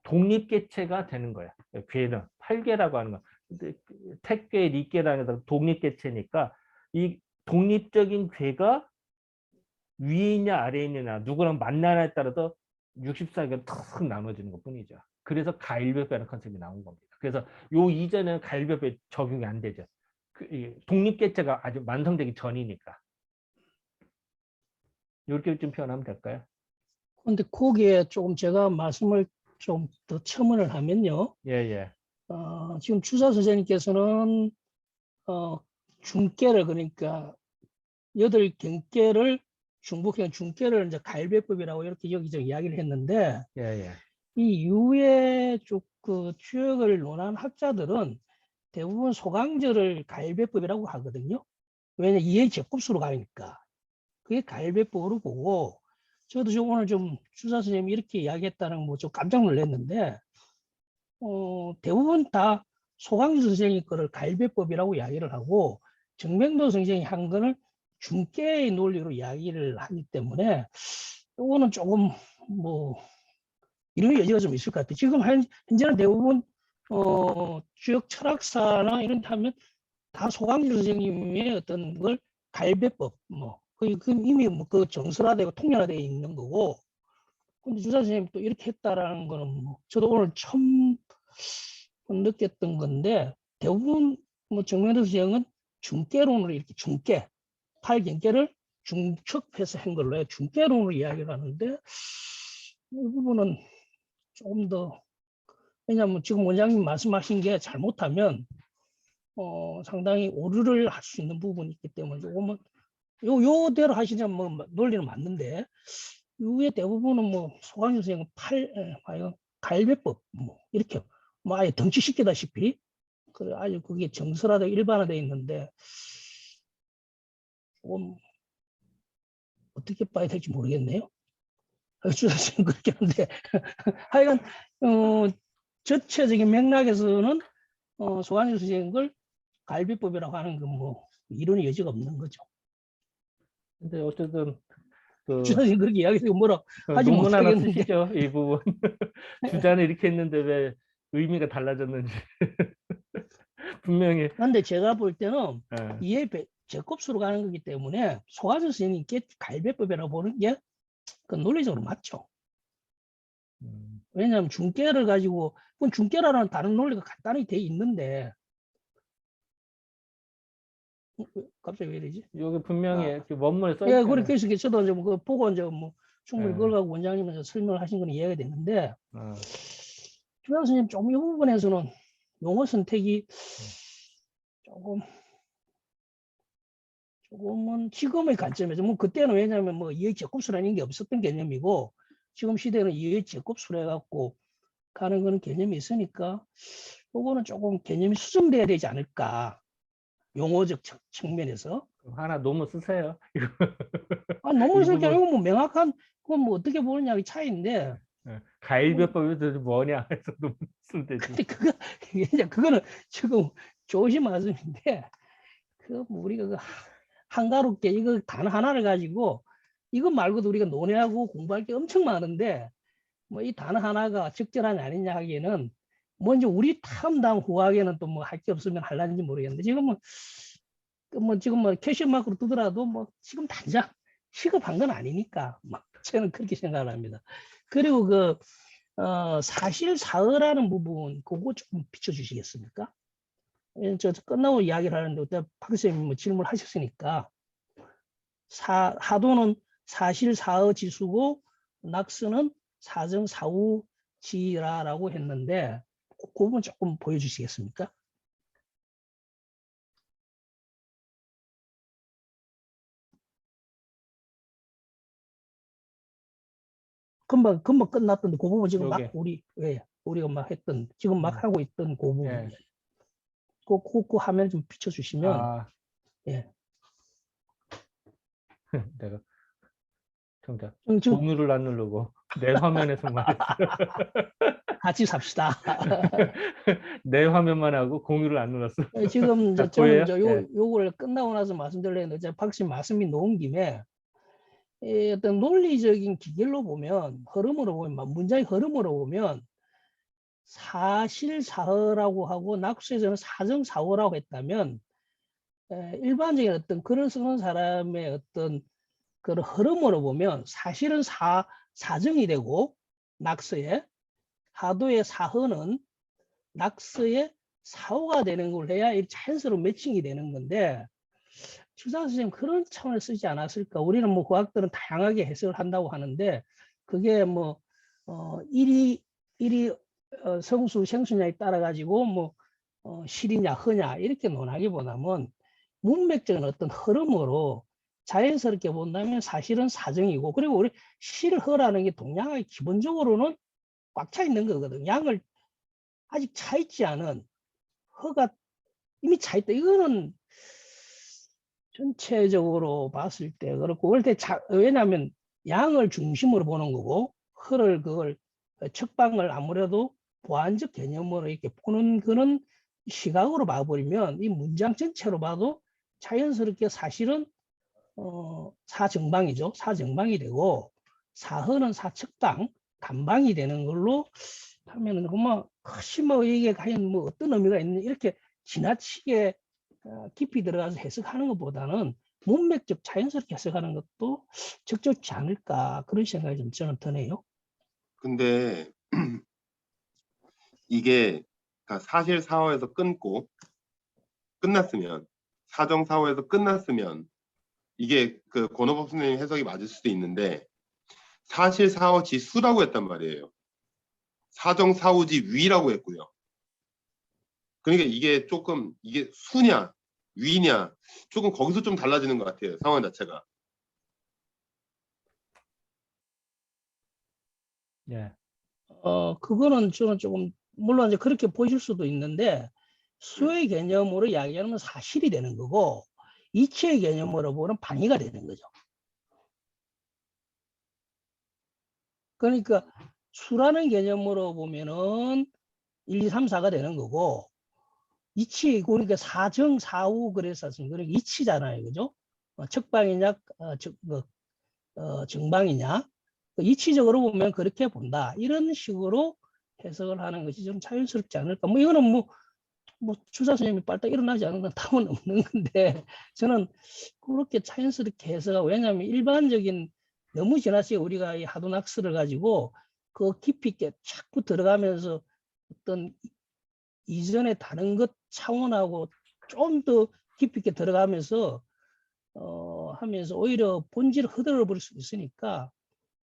독립개체가 되는 거야. 괴는 8개라고 하는 거. 근데 택괴, 리괴라는 게 독립개체니까 이 독립적인 괴가 위에 있냐 아래에 있느냐 누구랑 만나냐에 따라서 64개가 탁 나눠지는 것 뿐이죠. 그래서 가일별배라는 컨셉이 나온 겁니다. 그래서 요 이전에는 가일별배 적용이 안 되죠. 이 독립개체가 아주 완성되기 전이니까. 이렇게 좀 표현하면 될까요? 근데 거기에 조금 제가 말씀을 좀 더 첨언을 하면요. 예. 지금 주사 선생님께서는 중계를 그러니까 8경계를 중복형 중계를 이제 가일배법이라고 이렇게 여기저기 이야기를 했는데 예. 이 이후에 그 주역을 논한 학자들은 대부분 소강절을 가일배법이라고 하거든요. 왜냐 이해 제곱수로 가니까 그게 가일배법으로 보고 저도 좀 오늘 좀 주사 선생님이 이렇게 이야기했다는 뭐 좀 깜짝 놀랐는데 대부분 다 소강주 선생님 거를 가일배법이라고 이야기를 하고 정명도 선생이 한 거는 중계의 논리로 이야기를 하기 때문에 이거는 조금 뭐 이런 여지가 좀 있을 것 같아요. 지금 현재는 대부분 주역 철학사나 이런 데 하면 다 소강주 선생님의 어떤 걸 가일배법 그 이미 뭐 그 정설화되고 통렬화되어 있는 거고 근데 주사 선생님 또 이렇게 했다라는 거는 뭐 저도 오늘 처음 느꼈던 건데 대부분 뭐 정명도 선생은 중계론으로 이렇게 중계 8경계를 중첩해서 한 걸로 해 중계론으로 이야기를 하는데 이 부분은 조금 더 왜냐하면 지금 원장님 말씀하신 게 잘못하면 상당히 오류를 할 수 있는 부분이 있기 때문에 조금은 요대로 하시면 뭐 논리는 맞는데 이후에 대부분은 뭐 소강주 선생은 가일배법 뭐 이렇게 뭐 아예 덩치시키다시피 그래 아주 그게 정설화되고 일반화되어 있는데 조금 어떻게 봐야 될지 모르겠네요. 주사 선생님 그렇게 하는데 하여간 전체적인 맥락에서는 소강주 선생님 걸 가일배법이라고 하는 건 뭐 이론의 여지가 없는 거죠. 근데 어쨌든 그 주사 선생님 그렇게 이야기해서 뭐라 하지 논문 하나 못하겠는데 쓰시죠. 이 부분. 주자는 이렇게 했는데 왜 의미가 달라졌는지. 분명히. 그런데 제가 볼 때는 예. 이해 제곱수로 가는 거기 때문에 소강주 선생님께 가일배법이라고 보는 게 그 논리적으로 맞죠. 왜냐하면 중계를 가지고 그건 중계라는 다른 논리가 간단히 돼 있는데 갑자기 왜 이러지? 여기 분명히 아. 이렇게 원문에 써 예, 있잖아요. 그래서 저도 이제 그 보고 이제 뭐 충분히 예. 그걸 갖고 원장님께서 설명을 하신 건 이해가 됐는데 어. 주장 선생님 조금 이 부분에서는 용어 선택이 조금은 지금의 관점에서 뭐 그때는 왜냐하면 뭐 이해 제곱수라는 게 없었던 개념이고 지금 시대는 이해 제곱수로 해갖고 가는 거는 개념이 있으니까 그거는 조금 개념이 수정돼야 되지 않을까 용어적 측면에서 하나 논문 쓰세요. 논문 이 쓸 게 부분. 아니고 뭐 명확한 그건 뭐 어떻게 보느냐의 차이인데 가일배법이 도대체 뭐냐 해서 논문 쓰면 되지. 근데 그거는 지금 좋으신 말씀인데 그 뭐 우리가 그 한가롭게 이거 단 하나를 가지고 이거 말고도 우리가 논의하고 공부할 게 엄청 많은데 뭐 이 단 하나가 적절하냐 아니냐 하기에는 먼저 우리 탐당 후학에는 또 뭐 할 게 없으면 할란지 모르겠는데 지금 뭐 캐시 마크로 뜨더라도 뭐 지금 당장 시급한 건 아니니까 막 저는 그렇게 생각을 합니다. 그리고 그 사실사의라는 부분 그거 조금 비춰주시겠습니까? 저 끝나고 이야기를 하는데 그때 박 선생님이 뭐 질문하셨으니까 하도는 사실사의 지수고 낙서는 사정 사후지라라고 했는데 그 부분 조금 보여주시겠습니까? 금방 끝났던데 그 부분 지금 막 요게. 우리가 막 했던 지금 막 하고 있던 그 부분이에요. 예. 그 화면 좀 비춰주시면 아, 예. 내가 정작 지금 공유를 안 누르고 내 화면에서만 했어. 같이 삽시다. 내 화면만 하고 공유를 안 눌렀어. 지금 자, 저는 보여요? 예. 요거를 끝나고 나서 말씀드리려는데 제가 박씨 말씀이 놓은 김에 어떤 논리적인 기결로 보면 흐름으로 보면 문장의 흐름으로 보면 사실사허라고 하고 낙수에서는 사정사호라고 했다면 일반적인 어떤 글을 쓰는 사람의 어떤 그런 흐름으로 보면 사실은 사정이 되고 낙서에 하도의 사허는 낙서의 사호가 되는 걸 해야 자연스러운 매칭이 되는 건데 추상 선생님 그런 차원을 쓰지 않았을까? 우리는 뭐 과학들은 다양하게 해석을 한다고 하는데 그게 뭐 일이 성수 생수냐에 따라 가지고 뭐 실이냐 허냐 이렇게 논하기보다는 문맥적인 어떤 흐름으로 자연스럽게 본다면 사실은 사정이고 그리고 우리 실허라는 게 동양의 기본적으로는 꽉 차 있는 거거든. 양을 아직 차 있지 않은 허가 이미 차 있다. 이거는 전체적으로 봤을 때 그렇고 그럴 때 왜냐하면 양을 중심으로 보는 거고 허를 그걸 척방을 아무래도 보완적 개념으로 이렇게 보는 그런 시각으로 봐버리면 이 문장 전체로 봐도 자연스럽게 사실은 사정방이죠. 사정방이 되고 사허는 사측방, 단방이 되는 걸로 하면은 뭐 혹시 뭐 이게 과연 뭐 어떤 의미가 있는 이렇게 지나치게 깊이 들어가서 해석하는 것보다는 문맥적 자연스럽게 해석하는 것도 적절치 않을까 그런 생각이 좀 저는 드네요. 근데 이게 그러니까 사실 사호에서 끊고 끝났으면 사정 사호에서 끝났으면 이게 그 권호법 선생님 해석이 맞을 수도 있는데 사실 사호지 수라고 했단 말이에요. 사정 사호지 위라고 했고요. 그러니까 이게 조금 이게 수냐 위냐 조금 거기서 좀 달라지는 것 같아요. 상황 자체가. 예. 그거는 저는 조금 물론 이제 그렇게 보실 수도 있는데 수의 개념으로 이야기하면 사실이 되는 거고 이치의 개념으로 보면 방해가 되는 거죠. 그러니까 수라는 개념으로 보면은 1, 2, 3, 4가 되는 거고 이치 그러니까 사정 사후 그래서 그러니까 이치잖아요. 그죠? 척방이냐 정방이냐 이치적으로 보면 그렇게 본다. 이런 식으로 해석을 하는 것이 좀 자연스럽지 않을까. 뭐 이거는 뭐 주사 선생님이 빨딱 일어나지 않은 건 답은 없는 건데 저는 그렇게 자연스럽게 해석하고 왜냐하면 일반적인 너무 지나치게 우리가 이 하도낙스를 가지고 그 깊이 있게 자꾸 들어가면서 어떤 이전에 다른 것 차원하고 좀 더 깊이 있게 들어가면서 하면서 오히려 본질을 흐들어 버릴 수 있으니까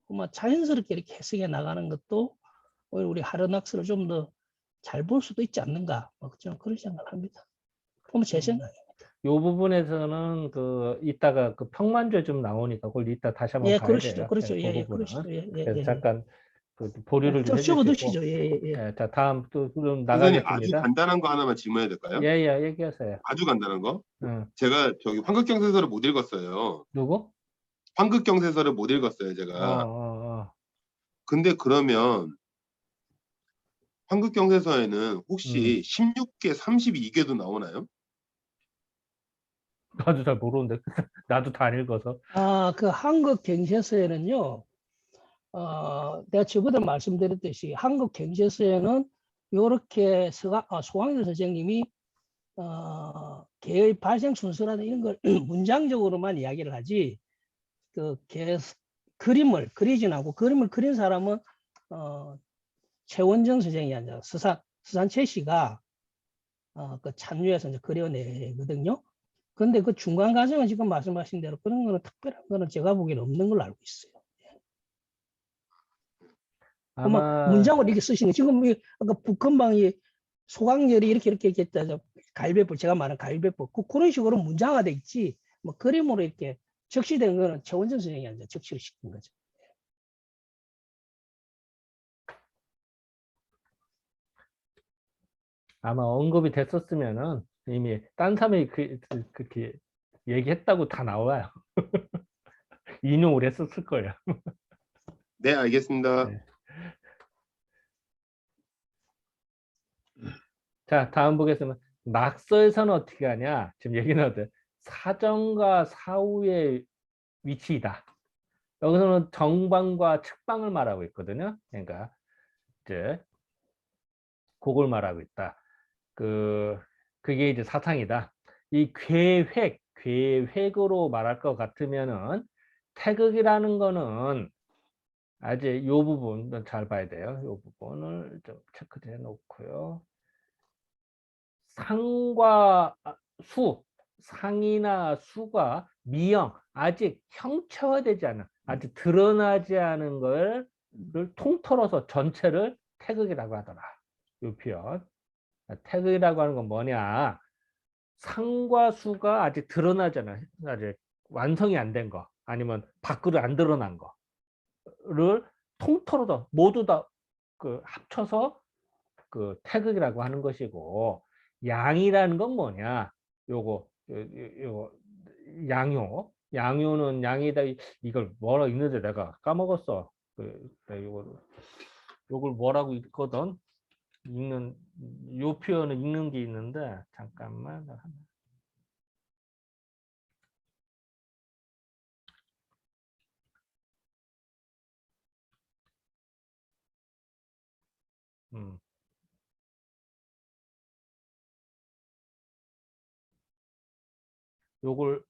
아마 자연스럽게 이렇게 해석해 나가는 것도 오히려 우리 하도낙스를 좀 더 잘 볼 수도 있지 않는가 저는 그런 생각을 합니다. 보면 제 생각에. 요 부분에서는 그 이따가 그 평만죄 좀 나오니까 그걸 이따 다시 한번 예, 봐야 그러시죠. 돼요. 그렇죠. 예, 예, 그 예, 부분은. 그러시죠. 예, 예, 그래서 예. 잠깐 그 보류를 좀 적어 해주시고. 두시죠. 예, 예, 예. 예, 자 다음 또 그럼 선생님 아주 나가겠습니다. 간단한 거 하나만 질문해도 될까요? 예, 예, 얘기하세요. 아주 간단한 거. 응. 제가 저기 환극경세서를 못 읽었어요. 누구? 환극경세서를 못 읽었어요, 어, 제가. 어, 어. 근데 그러면 환극경세서에는 혹시 16개, 32개도 나오나요? 나도 잘 모르는데 나도 다 안 읽어서. 그 한국 경제서에는요, 내가 저번에 말씀드렸듯이 한국 경제서에는 이렇게 소강일 선생님이 개의 발생 순서라든 이런 걸 문장적으로만 이야기를 하지 그림을 그리진 않고 그림을 그린 사람은 최원정 선생이 아니라 서산채 씨가 그 참여해서 이제 그려내거든요. 근데 그 중간 과정은 지금 말씀하신 대로 그런 거는 특별한 거는 제가 보기에는 없는 걸로 알고 있어요. 그러면 아마 문장을 이렇게 쓰시는 거. 지금 아까 북한방이 소강열이 이렇게 했다. 갈배법 제가 말한 갈배법 그런 식으로 문장화돼 있지. 뭐 그림으로 이렇게 적시된 거는 최원전 선생이 이제 적시를 시킨 거죠. 아마 언급이 됐었으면은 이미 딴 사람이 그렇게 얘기했다고 다 나와요. 인용을 했었을 거예요. 네, 알겠습니다. 네. 자, 다음 보겠습니다. 낙서에서는 어떻게 하냐? 지금 얘기 나왔대. 사정과 사후의 위치이다. 여기서는 정방과 측방을 말하고 있거든요. 그러니까 이제 그걸 말하고 있다. 그게 이제 사상이다. 이 계획으로 말할 것 같으면은 태극이라는 거는 아직 이 부분 잘 봐야 돼요. 이 부분을 좀 체크해 놓고요. 상과 수, 상이나 수가 미형, 아직 형체화되지 않은, 아직 드러나지 않은 걸 통틀어서 전체를 태극이라고 하더라. 이 표현. 태극이라고 하는 건 뭐냐? 상과 수가 아직 드러나잖아요. 아직 완성이 안 된 거, 아니면 밖으로 안 드러난 거를 통틀어서 모두 다 합쳐서 태극이라고 하는 것이고, 양이라는 건 뭐냐? 요거 양요는 양이다. 이걸 뭐라고 읽는데 내가 까먹었어. 요걸 뭐라고 읽거든. 요 표현을 읽는 게 있는데 잠깐만. 음. 요걸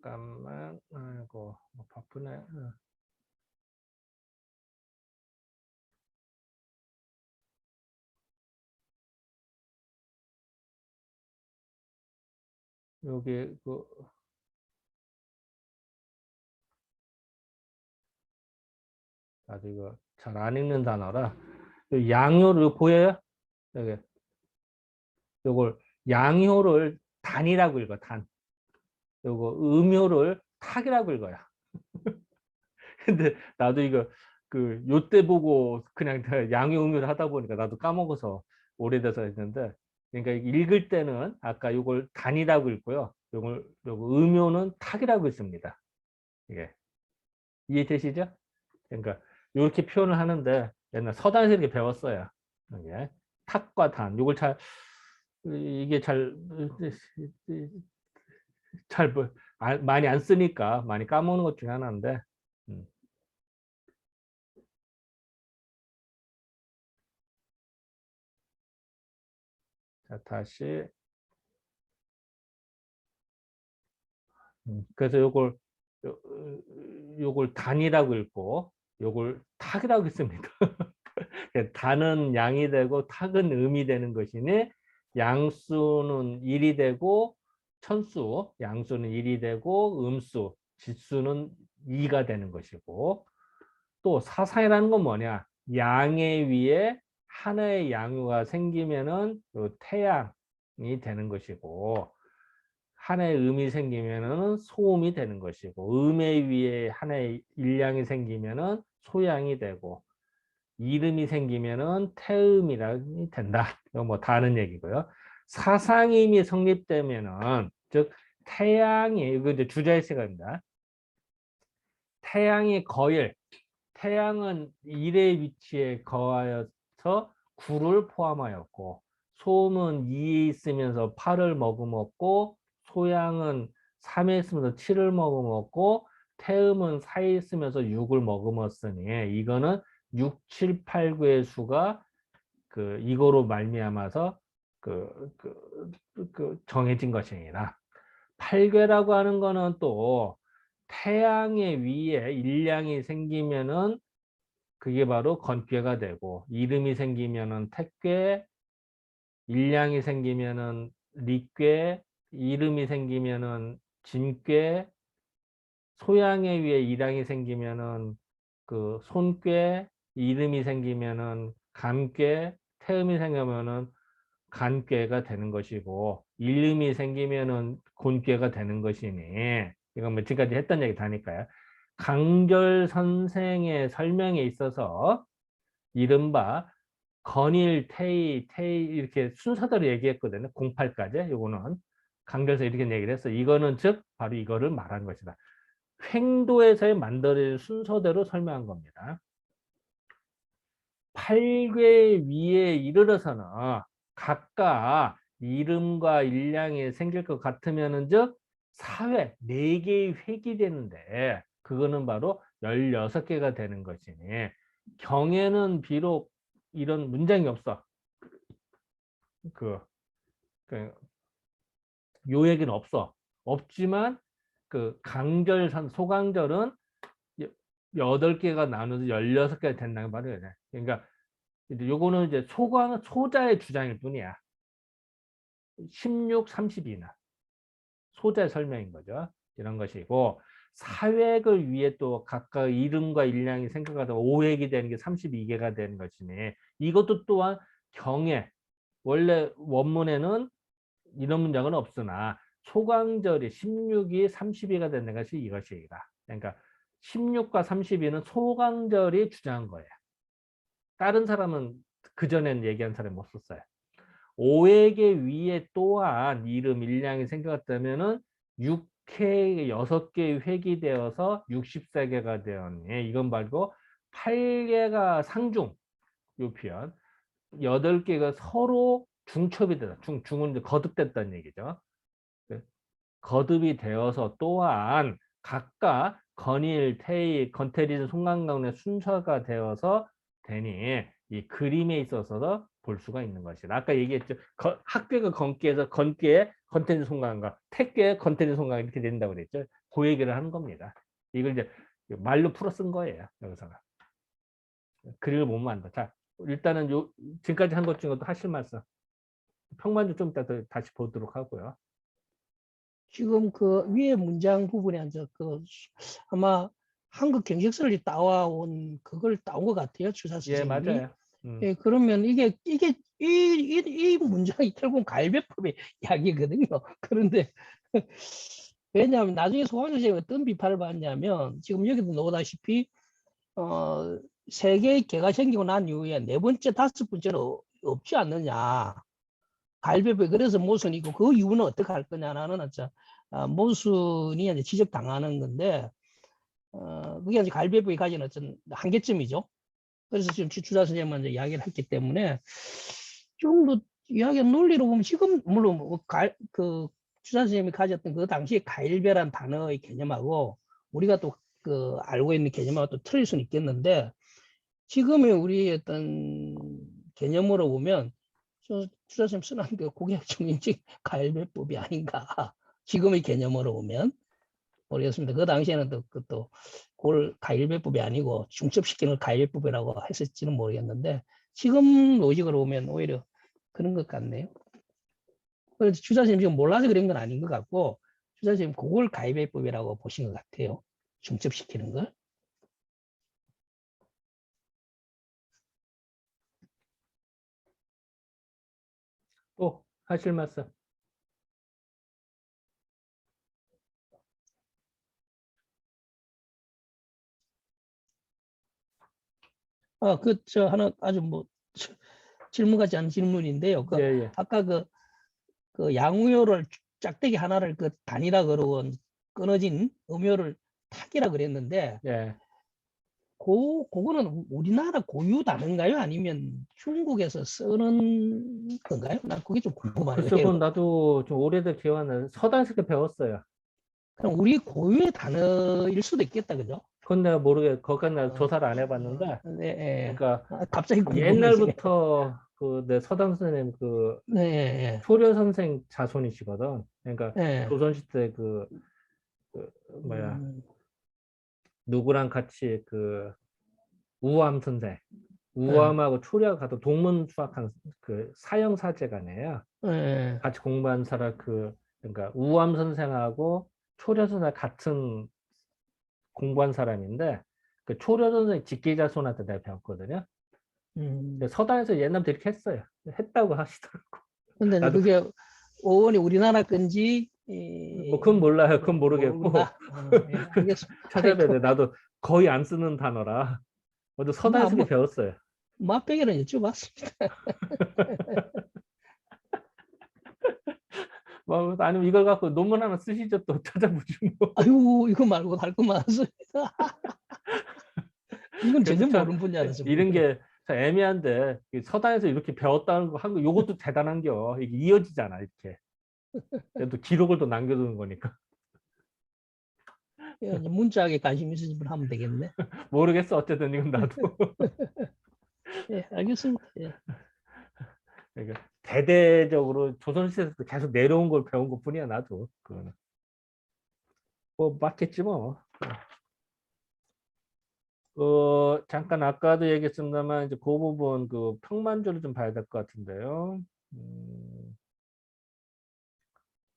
잠깐만. 아이고 뭐 바쁘네. 여기 나도 이거 잘 안 읽는 단어라. 양효를 보여요? 여기 요걸 양효를 단이라고 읽어. 단. 요거 음효를 탁이라고 읽어요. 근데 나도 이거 요때 보고 그냥 양효 음효를 하다 보니까 나도 까먹어서 오래돼서 했는데, 그러니까 읽을 때는 아까 요걸 단이라고 읽고요. 요거 음효는 탁이라고 읽습니다. 이게 이해되시죠? 그러니까 이렇게 표현을 하는데 옛날 서당에서 이렇게 배웠어요. 이게 탁과 단. 요걸 이게 잘 많이 안 쓰니까 많이 까먹는 것 중에 하나인데. 자, 다시. 그래서 요걸 단이라고 읽고 요걸 탁이라고 읽습니다. 단은 양이 되고 탁은 음이 되는 것이니, 양수는 1이 되고 천수, 양수는 1이 되고 음수,実수는 2가 되는 것이고, 또 사상이라는 건 뭐냐? 양의 위에 하나의 양유가 생기면은 태양이 되는 것이고, 하나의 음이 생기면은 소음이 되는 것이고, 음의 위에 하나의 일양이 생기면은 소양이 되고, 이름이 생기면은 태음이라 된다. 이거 뭐 다른 얘기고요. 사상임이 성립되면은, 즉 태양이, 이거 이제 주자의식입니다. 태양이 거일, 태양은 1의 위치에 거하여서 9를 포함하였고, 소음은 2에 있으면서 8을 머금었고, 소양은 3에 있으면서 7을 머금었고, 태음은 4에 있으면서 6을 머금었으니, 이거는 6, 7, 8, 9의 수가 이거로 말미암아서 정해진 것이니라. 8괴라고 하는 거는 또 태양의 위에 일량이 생기면은 그게 바로 건괴가 되고, 이름이 생기면은 택괴, 일량이 생기면은 리괴, 이름이 생기면은 진괴, 소양에 위에 일양이 생기면은 그 손괴, 이름이 생기면은 감괴, 태음이 생기면은 간괴가 되는 것이고, 일음이 생기면은 곤괴가 되는 것이니, 이건 뭐 지금까지 했던 얘기 다니까요. 강절 선생의 설명에 있어서 이른바 건일, 태이, 태이 이렇게 순서대로 얘기했거든요. 08까지. 요거는 강절에서 이렇게 얘기를 했어. 이거는 즉 바로 이거를 말한 것이다. 횡도에서의 만들어질 순서대로 설명한 겁니다. 8궤 위에 이르러서는 각각 이름과 일량이 생길 것 같으면은 즉 사회 4개의 획이 되는데 그거는 바로 16개가 되는 것이니 경에는 비록 이런 문장이 없어. 그 요얘기는 없어. 없지만 그 강절선 소강절은 8개가 나눠서 16개가 된다는 말이에요. 그러니까 이제 요거는 이제 소자의 주장일 뿐이야. 16, 32는 소자의 설명인 거죠. 이런 것이고 사획을 위해 또 각각 이름과 일량이 생겨가다 5획이 되는 게 32개가 되는 것이니 이것도 또한 경에 원래 원문에는 이런 문장은 없으나 소강절이 16이 32가 되는 것이 이것이다. 그러니까 16과 32는 소강절이 주장한 거예요. 다른 사람은 그전엔 얘기한 사람이 못 썼어요. 5획의 위에 또한 이름 일량이 생겼다면은 6회 6개의 획이 되어서 64개가 되었네. 이건 말고 8개가 상중 요 표현 8개가 서로 중첩이 되다. 중은 이제 거듭됐다는 얘기죠. 거듭이 되어서 또한 각각 건일, 태일, 건태리는 송강강의 순서가 되어서 되니 이 그림에 있어서 볼 수가 있는 것이다. 아까 얘기했죠. 학계가 건계에서 건계에 건태리 송강강, 택계에 건태리 송강강 이렇게 된다고 그랬죠. 그 얘기를 하는 겁니다. 이걸 이제 말로 풀어 쓴 거예요. 여기서는. 그림을 못 만다. 자, 일단은 지금까지 한 것 중에도 하실 말씀. 평만도 좀 이따 다시 보도록 하고요. 지금 그 위에 문장 부분에 앉아 아마 한국 경색서를 따와온 그걸 따온 것 같아요, 주사 예, 선생님이. 맞아요. 예, 그러면 이 문장이 결국 갈배법의 이야기거든요. 그런데 왜냐하면 나중에 소환 선생님이 어떤 비판을 받냐면 지금 여기도 나오다시피 세 개의 개가 생기고 난 이후에 네 번째, 다섯 번째는 없지 않느냐. 갈배법에 그래서 모순이고 그 이유는 어떻게 할 거냐라는 모순이 이제 지적당하는 건데 그게 이제 갈배법이 가진 어떤 한계점이죠. 그래서 지금 주자 선생님은 이제 이야기를 했기 때문에 좀 더 이야기 논리로 보면 지금 물론 그 주자 선생님이 가졌던 그 당시에 가일배란 단어의 개념하고 우리가 또 그 알고 있는 개념하고 또 틀릴 수는 있겠는데 지금의 우리 어떤 개념으로 보면 주자 선생님 쓰는 그 고객중인식 가일배법이 아닌가 지금의 개념으로 보면 모르겠습니다. 그 당시에는 또 그걸 가일배법이 아니고 중첩시키는 가일배법이라고 했을지는 모르겠는데 지금 로직으로 보면 오히려 그런 것 같네요. 그래서 주자 선생님 지금 몰라서 그런 건 아닌 것 같고 주자 선생님 그걸 가일배법이라고 보신 것 같아요. 중첩시키는 걸. 또 하실 말씀. 저 하나 아주 질문 같지 않은 질문인데요. 예, 예. 아까 그 양우요를 짝대기 하나를 그 단이라 그러고 끊어진 음요를 탁이라 그랬는데 예. 그거는 우리나라 고유 단어인가요? 아니면 중국에서 쓰는 건가요? 난 그게 좀 궁금하네요. 글쎄, 그건 나도 좀 오래된 기억은 서당에서 배웠어요. 그럼 우리 고유의 단어일 수도 있겠다, 그죠? 그건 내가 모르게 거기까지 내가 어, 조사를 안 해봤는데, 네, 예. 그러니까 갑자기 궁금해지네. 옛날부터 그 내 서당 선생님 그 네, 예, 초려 선생 자손이시거든. 그러니까 예. 예. 조선시대 뭐야 음, 누구랑 같이 그 우암 선생, 예. 우암하고 초려가 가도 동문 수학한 그 사형 사제가네요. 예. 같이 공부한 사람 그러니까 우암 선생하고 초려 선생 같은 공부한 사람인데 그 초려 선생 직계자손한테 내가 배웠거든요. 근데 서당에서 옛날부터 이렇게 했어요. 했다고 하시더라고. 근데 이제 나도 그게 오원이 우리나라 건지 뭐 그건 몰라요. 그건 모르겠고 모르구나. 예, 알겠습니다. 찾아봐야 돼. 아이고, 나도 거의 안 쓰는 단어라. 먼저 뭐 서당에서 한번 배웠어요. 맛배기는 여쭤봤습니다. 뭐 아니면 이걸 갖고 논문 하나 쓰시죠. 또 찾아보지 뭐. 아유, 이거 말고 할 거 많습니다. 이건 전혀 그래서 참 모르는 분야라서. 이런 게 참 애매한데 이 서당에서 이렇게 배웠다는 거 한 거 요것도 대단한 이게 이어지잖아 이렇게. 그래도 기록을 또 남겨두는 거니까. 예, 이제 문자하게 관심 있으신 분 하면 되겠네. 모르겠어. 어쨌든 이건 나도. 예, 알겠습니다. 예. 그러니까 대대적으로 조선시대에서 계속 내려온 걸 배운 것뿐이야 나도. 그거는. 뭐 맞겠지 뭐. 잠깐 아까도 얘기했습니다만 이제 그 부분 그 평만조를 좀 봐야 될 것 같은데요.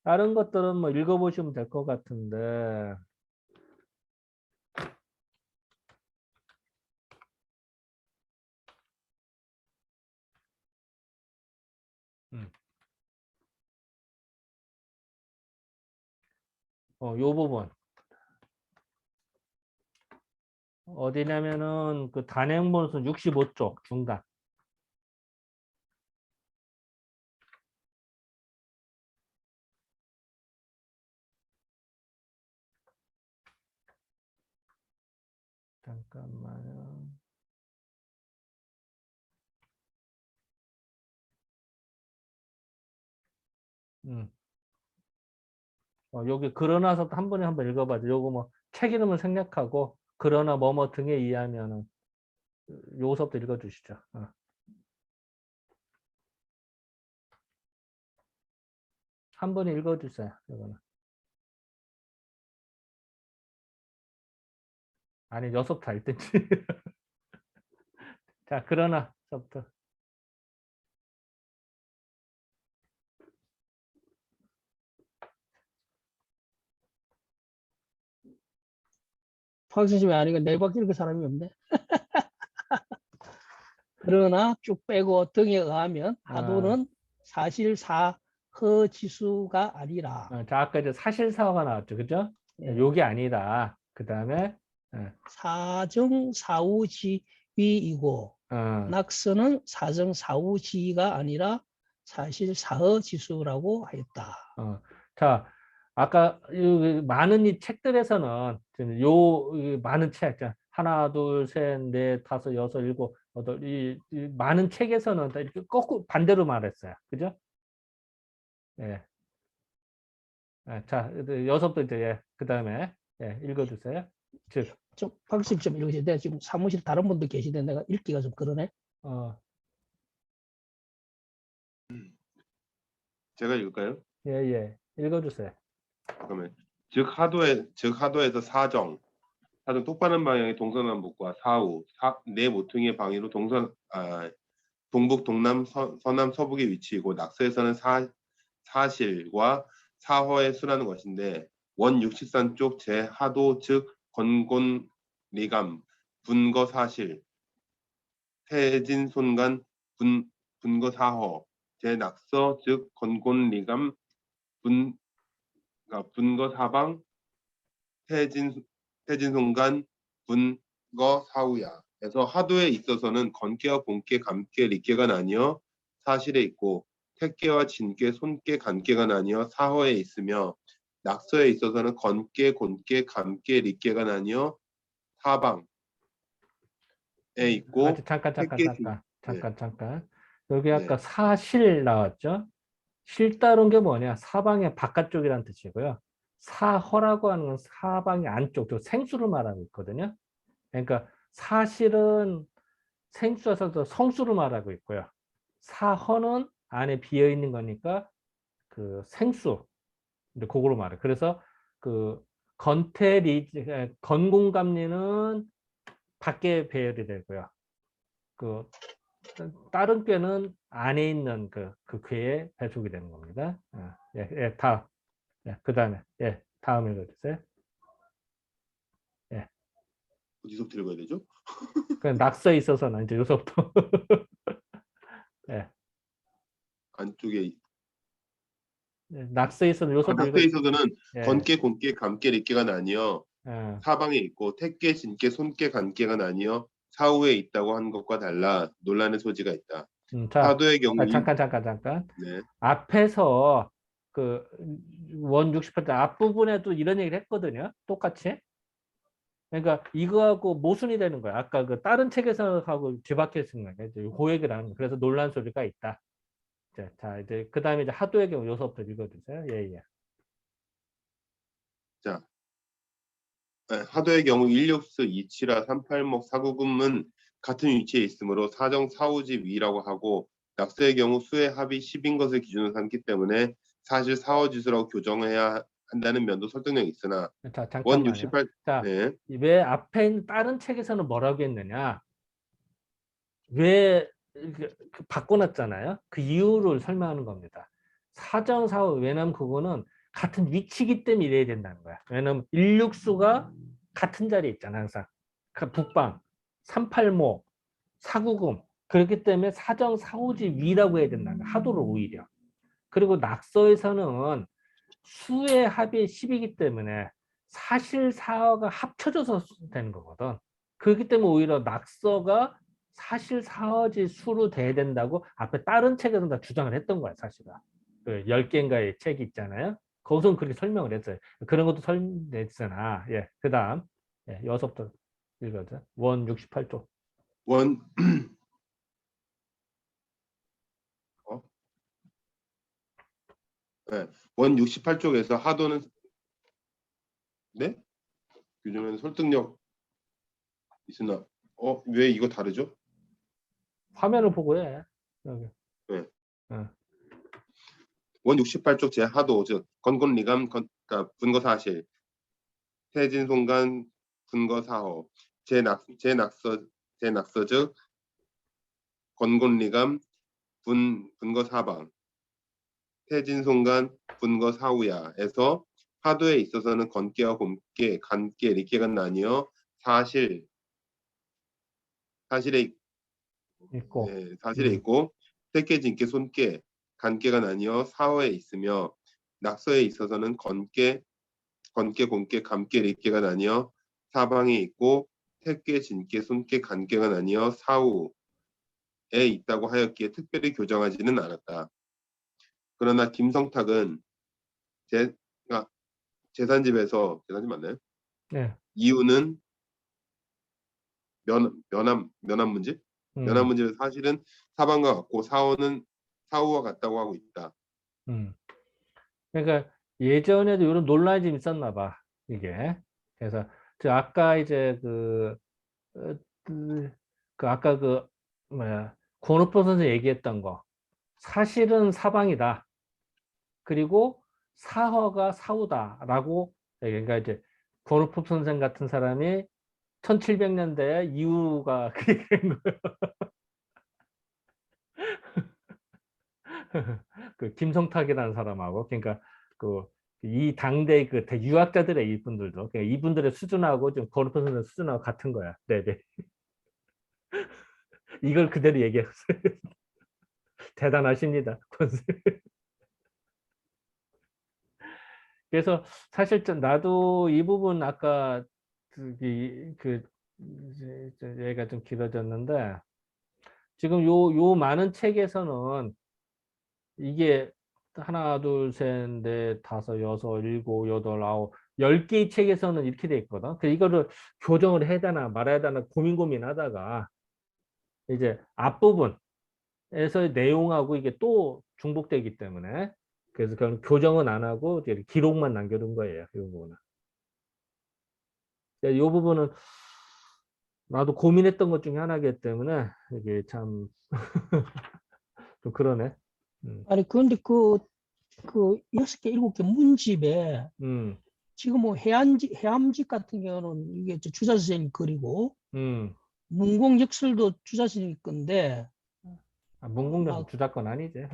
다른 것들은 뭐 읽어보시면 될 것 같은데. 요 부분 어디냐면은 그 단행본순 65쪽 중간. 잠깐만요. 여기 그러나서 한 번에 한번 읽어봐죠. 요거 뭐 책 이름을 생략하고 그러나 뭐뭐 등에 의하면은 요서부터 읽어주시죠. 한 번에 읽어주세요. 이거는. 아니 녀석 다 읽든지. 자 그러나서부터. 박수님이 아니고 네 바퀴 읽을 사람이 없네. 그러나 쭉 빼고 등에 의하면 하도는 사실 사허지수가 아니라. 자 아까 이제 사실사화가 나왔죠. 그죠? 예. 요게 아니다. 그 다음에 사정사우지위이고 낙서는 사정사우지가 아니라 사실 사허지수라고 하였다. 자, 아까 많은 이 책들에서는 이 많은 책, 자, 하나, 둘, 셋, 넷, 다섯, 여섯, 일곱, 여덟, 이 많은 책에서는 다 이렇게 거꾸로 반대로 말했어요. 그죠? 예. 자, 여섯도 이제 그 다음에 읽어주세요. 즉, 좀 박수님 좀 읽으세요. 내가 지금 사무실 다른 분도 계시는데 내가 읽기가 좀 그러네. 제가 읽을까요? 예. 읽어주세요. 그러면 즉 하도에서 사정 똑바른 방향의 동서남북과 사후 네 모퉁이의 방위로 동북 동남 서남 서북의 위치이고 낙서에서는 사실과 사허의 수라는 것인데 원 63 쪽 제하도 즉 건곤 리감 분거 사실 태진 손간 분거 사허 제낙서 즉 건곤 리감 분거 사방 태진 손간 분거 사후야. 그래서 하도에 있어서는 건깨와 본깨, 감깨, 리깨가 나뉘어 사실에 있고 택깨와 진깨, 손깨, 간깨가 나뉘어 사허에 있으며 낙서에 있어서는 건깨, 곤깨, 감깨, 리깨가 나뉘어 사방에 있고 잠깐. 택깨, 여기 네. 아까 사실 나왔죠? 실다른 게 뭐냐? 사방의 바깥쪽이라는 뜻이고요. 사허라고 하는 건 사방의 안쪽, 저 생수를 말하고 있거든요. 그러니까 사실은 생수에서도 성수를 말하고 있고요. 사허는 안에 비어 있는 거니까 그 생수, 근데 그거로 말해. 그래서 그 건공감리는 밖에 배열이 되고요. 그 다른 꾀는 안에 있는 그 궤에 배속이 되는 겁니다. 예, 다음. 예, 그 다음에, 예, 다음 읽어주세요. 예, 어디서부터 읽어야 되죠? 그 낙서에 있어서는 이제 요소부터. 예, 안쪽에 낙서에 있어서는 요소부터 낙서에 있어서는 예, 건께, 곤께, 감께, 리께가 나뉘어 예, 사방에 있고 택께, 진께, 손께, 간께가 나뉘어 사후에 있다고 한 것과 달라 논란의 소지가 있다. 자, 사도의 경우 잠깐. 네. 앞에서 그 원 68자 앞부분에도 이런 얘기를 했거든요. 똑같이. 그러니까 이거하고 모순이 되는 거야. 아까 그 다른 책에서 하고 뒤바뀌어 있는 거예요. 이제 그 얘기를 하는 거예요. 그래서 논란 소지가 있다. 자, 이제 그 다음에 이제 하도의 경우 요소부터 읽어주세요. 예, 예. 자, 하도의 경우 1육수, 2칠화, 3팔목, 4구금은 같은 위치에 있으므로 사정 사오지 위라고 하고 낙서의 경우 수의 합이 10인 것을 기준으로 삼기 때문에 사실 사오지수라고 교정해야 한다는 면도 설득력이 있으나 자, 원 잠깐만요. 68, 자, 네, 왜 앞에 있는 다른 책에서는 뭐라고 했느냐? 왜 이렇게 바꿔놨잖아요. 그 이유를 설명하는 겁니다. 사정사후, 왜냐면 그거는 같은 위치이기 때문에 이래야 된다는 거야. 왜냐면 1육수가 같은 자리에 있잖아, 항상. 그 북방, 3팔모, 사구금. 그렇기 때문에 사정사후지 위라고 해야 된다는 거야. 하도를 오히려. 그리고 낙서에서는 수의 합이 10이기 때문에 사실사어가 합쳐져서 되는 거거든. 그렇기 때문에 오히려 낙서가 사실사어지 수로 돼야 된다고 앞에 다른 책에서는 다 주장을 했던 거야, 사실은. 그 10개인가의 책이 있잖아요. 거기서는 그렇게 설명을 했어요. 그런 것도 설명했으나, 예, 그 다음, 예, 여섯부터 읽어줘. 원 68조. 원, 어? 네, 원 68쪽에서 하도는 네? 규정에는 설득력 있으나 왜 이거 다르죠? 화면을 보고 해. 여기. 네. 어. 원 68쪽 제하도 즉 건곤리감 그러니까 분거사실 태진송간 분거사호 제낙서 즉 건곤리감 분거사방 태진송간 분거사후야에서 하도에 있어서는 건께와 곰께 간께 리께가 나뉘어 사실에 있고. 사실에 있고 택께 진께 손께 간께가 나뉘어 사어에 있으며 낙서에 있어서는 건께 곰께 감께 리께가 나뉘어 사방에 있고 택께 진께 손께 간께가 나뉘어 사후에 있다고 하였기에 특별히 교정하지는 않았다. 그러나 김성탁은 그러니까 재산집 맞나요? 네. 이유는 면함 문제? 면함 문제는 사실은 사방과 같고 사후와 같다고 하고 있다. 그러니까 예전에도 이런 논란이 좀 있었나 봐, 이게. 그래서 아까 이제 어, 그, 아까 뭐야, 권오프 선생 얘기했던 거. 사실은 사방이다. 그리고 사허가 사후다라고, 그러니까 이제 권오프 선생 같은 사람이 1700년대에 이유가 그게 된 거예요. 그 김성탁이라는 사람하고, 그러니까 이 당대 그 유학자들의 이분들도, 그러니까 이분들의 수준하고 좀 권오프 선생 수준하고 같은 거야. 네네. 이걸 그대로 얘기했어요. 대단하십니다. 그래서 사실 나도 이 부분 아까 얘가 좀 길어졌는데 지금 요 많은 책에서는 이게 하나, 둘, 셋, 넷, 다섯, 여섯, 일곱, 여덟, 아홉, 10개의 책에서는 이렇게 돼 있거든. 이거를 교정을 해야 되나 말아야 되나 고민하다가 이제 앞부분에서의 내용하고 이게 또 중복되기 때문에 그래서 그건 교정은 안 하고 이제 기록만 남겨둔 거예요. 이 부분은. 이 부분은 나도 고민했던 것 중에 하나이기 때문에 이게 참 좀 그러네. 아니, 그런데 그 6개, 7개 문집에 음, 지금 뭐 해암집 같은 경우는 이게 주자 선생님 글이고 음, 문공역설도 주자 선생님 건데 문공령 아, 주작권 아니지.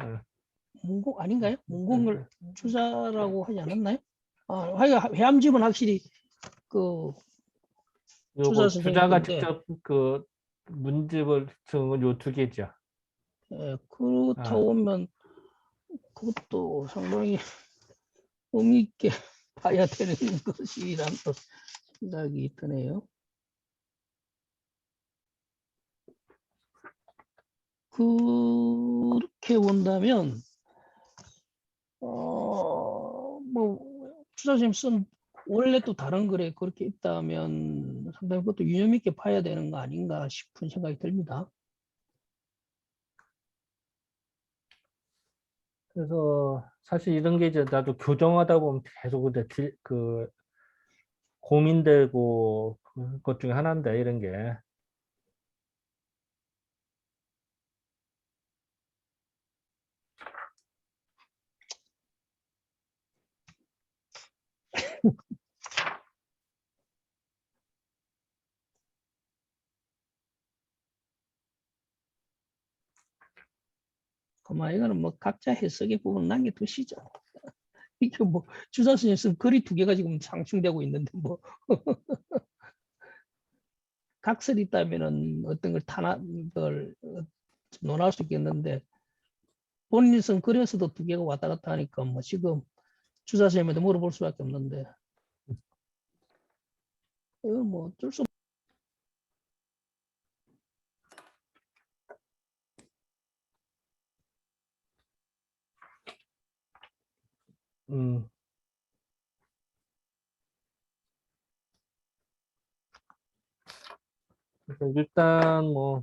문공 아닌가요? 문공을 주자라고 하지 않았나요? 하여간 회암집은 확실히 그 주자 요거 선생님 주자가 건데, 직접 그 문집을 쓴 건 요 두 개죠. 그렇다 아, 보면 그것도 상당히 의미 있게 봐야 되는 것이라는 또 생각이 드네요. 그렇게 본다면 뭐 주자 선생님 쓴 원래 또 다른 글에 그렇게 있다면 상당히 그것도 유념 있게 봐야 되는 거 아닌가 싶은 생각이 듭니다. 그래서 사실 이런 게 이제 나도 교정하다 보면 계속 근데 그 고민되고 그것 중에 하나인데 이런 게. 그만 이거는 뭐 각자 해석의 부분 남겨두시죠. 이게 뭐 주자 선생님 쓴 글이 두 개가 지금 상충되고 있는데 뭐 각설이 있다면은 어떤 걸 걸 논할 수 있겠는데 본인이 쓴 글에서도 두 개가 왔다 갔다 하니까 뭐 지금 주자 선생님한테 물어볼 수밖에 없는데 이거 뭐 어쩔 수 음, 그래서 일단 뭐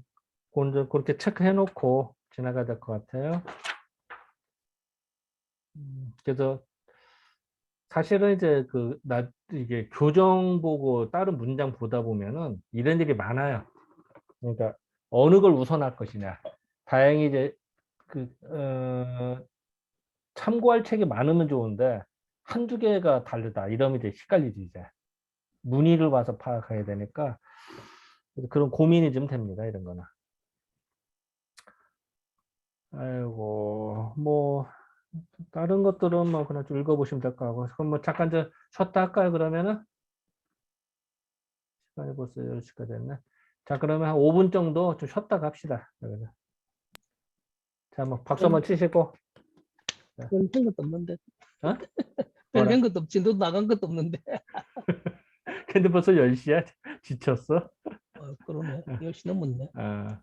먼저 그렇게 체크해 놓고 지나가야 될 것 같아요. 그래서 사실은 이제 이게 교정 보고 다른 문장 보다 보면은 이런 일이 많아요. 그러니까 어느 걸 우선할 것이냐. 다행히 이제 참고할 책이 많으면 좋은데 한두 개가 다르다. 이러면 이제 헷갈리지 이제. 문의를 봐서 파악해야 되니까 그런 고민이 좀 됩니다. 이런 거는. 아이고 뭐 다른 것들은 뭐 그냥 좀 읽어보시면 될 거 하고. 그럼 뭐 잠깐 저 쉬었다 할까요? 그러면은 시간이 벌써 10시가 됐네. 자 그러면 한 5분 정도 좀 쉬었다 갑시다. 여기서. 자 뭐 박수 한번 치시고. 별된 것도 없는데 어? 별된 뭐라? 것도 없지 너 나간 것도 없는데 근데 벌써 10시야? 지쳤어? 그러네 10시 넘었네. 아,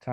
자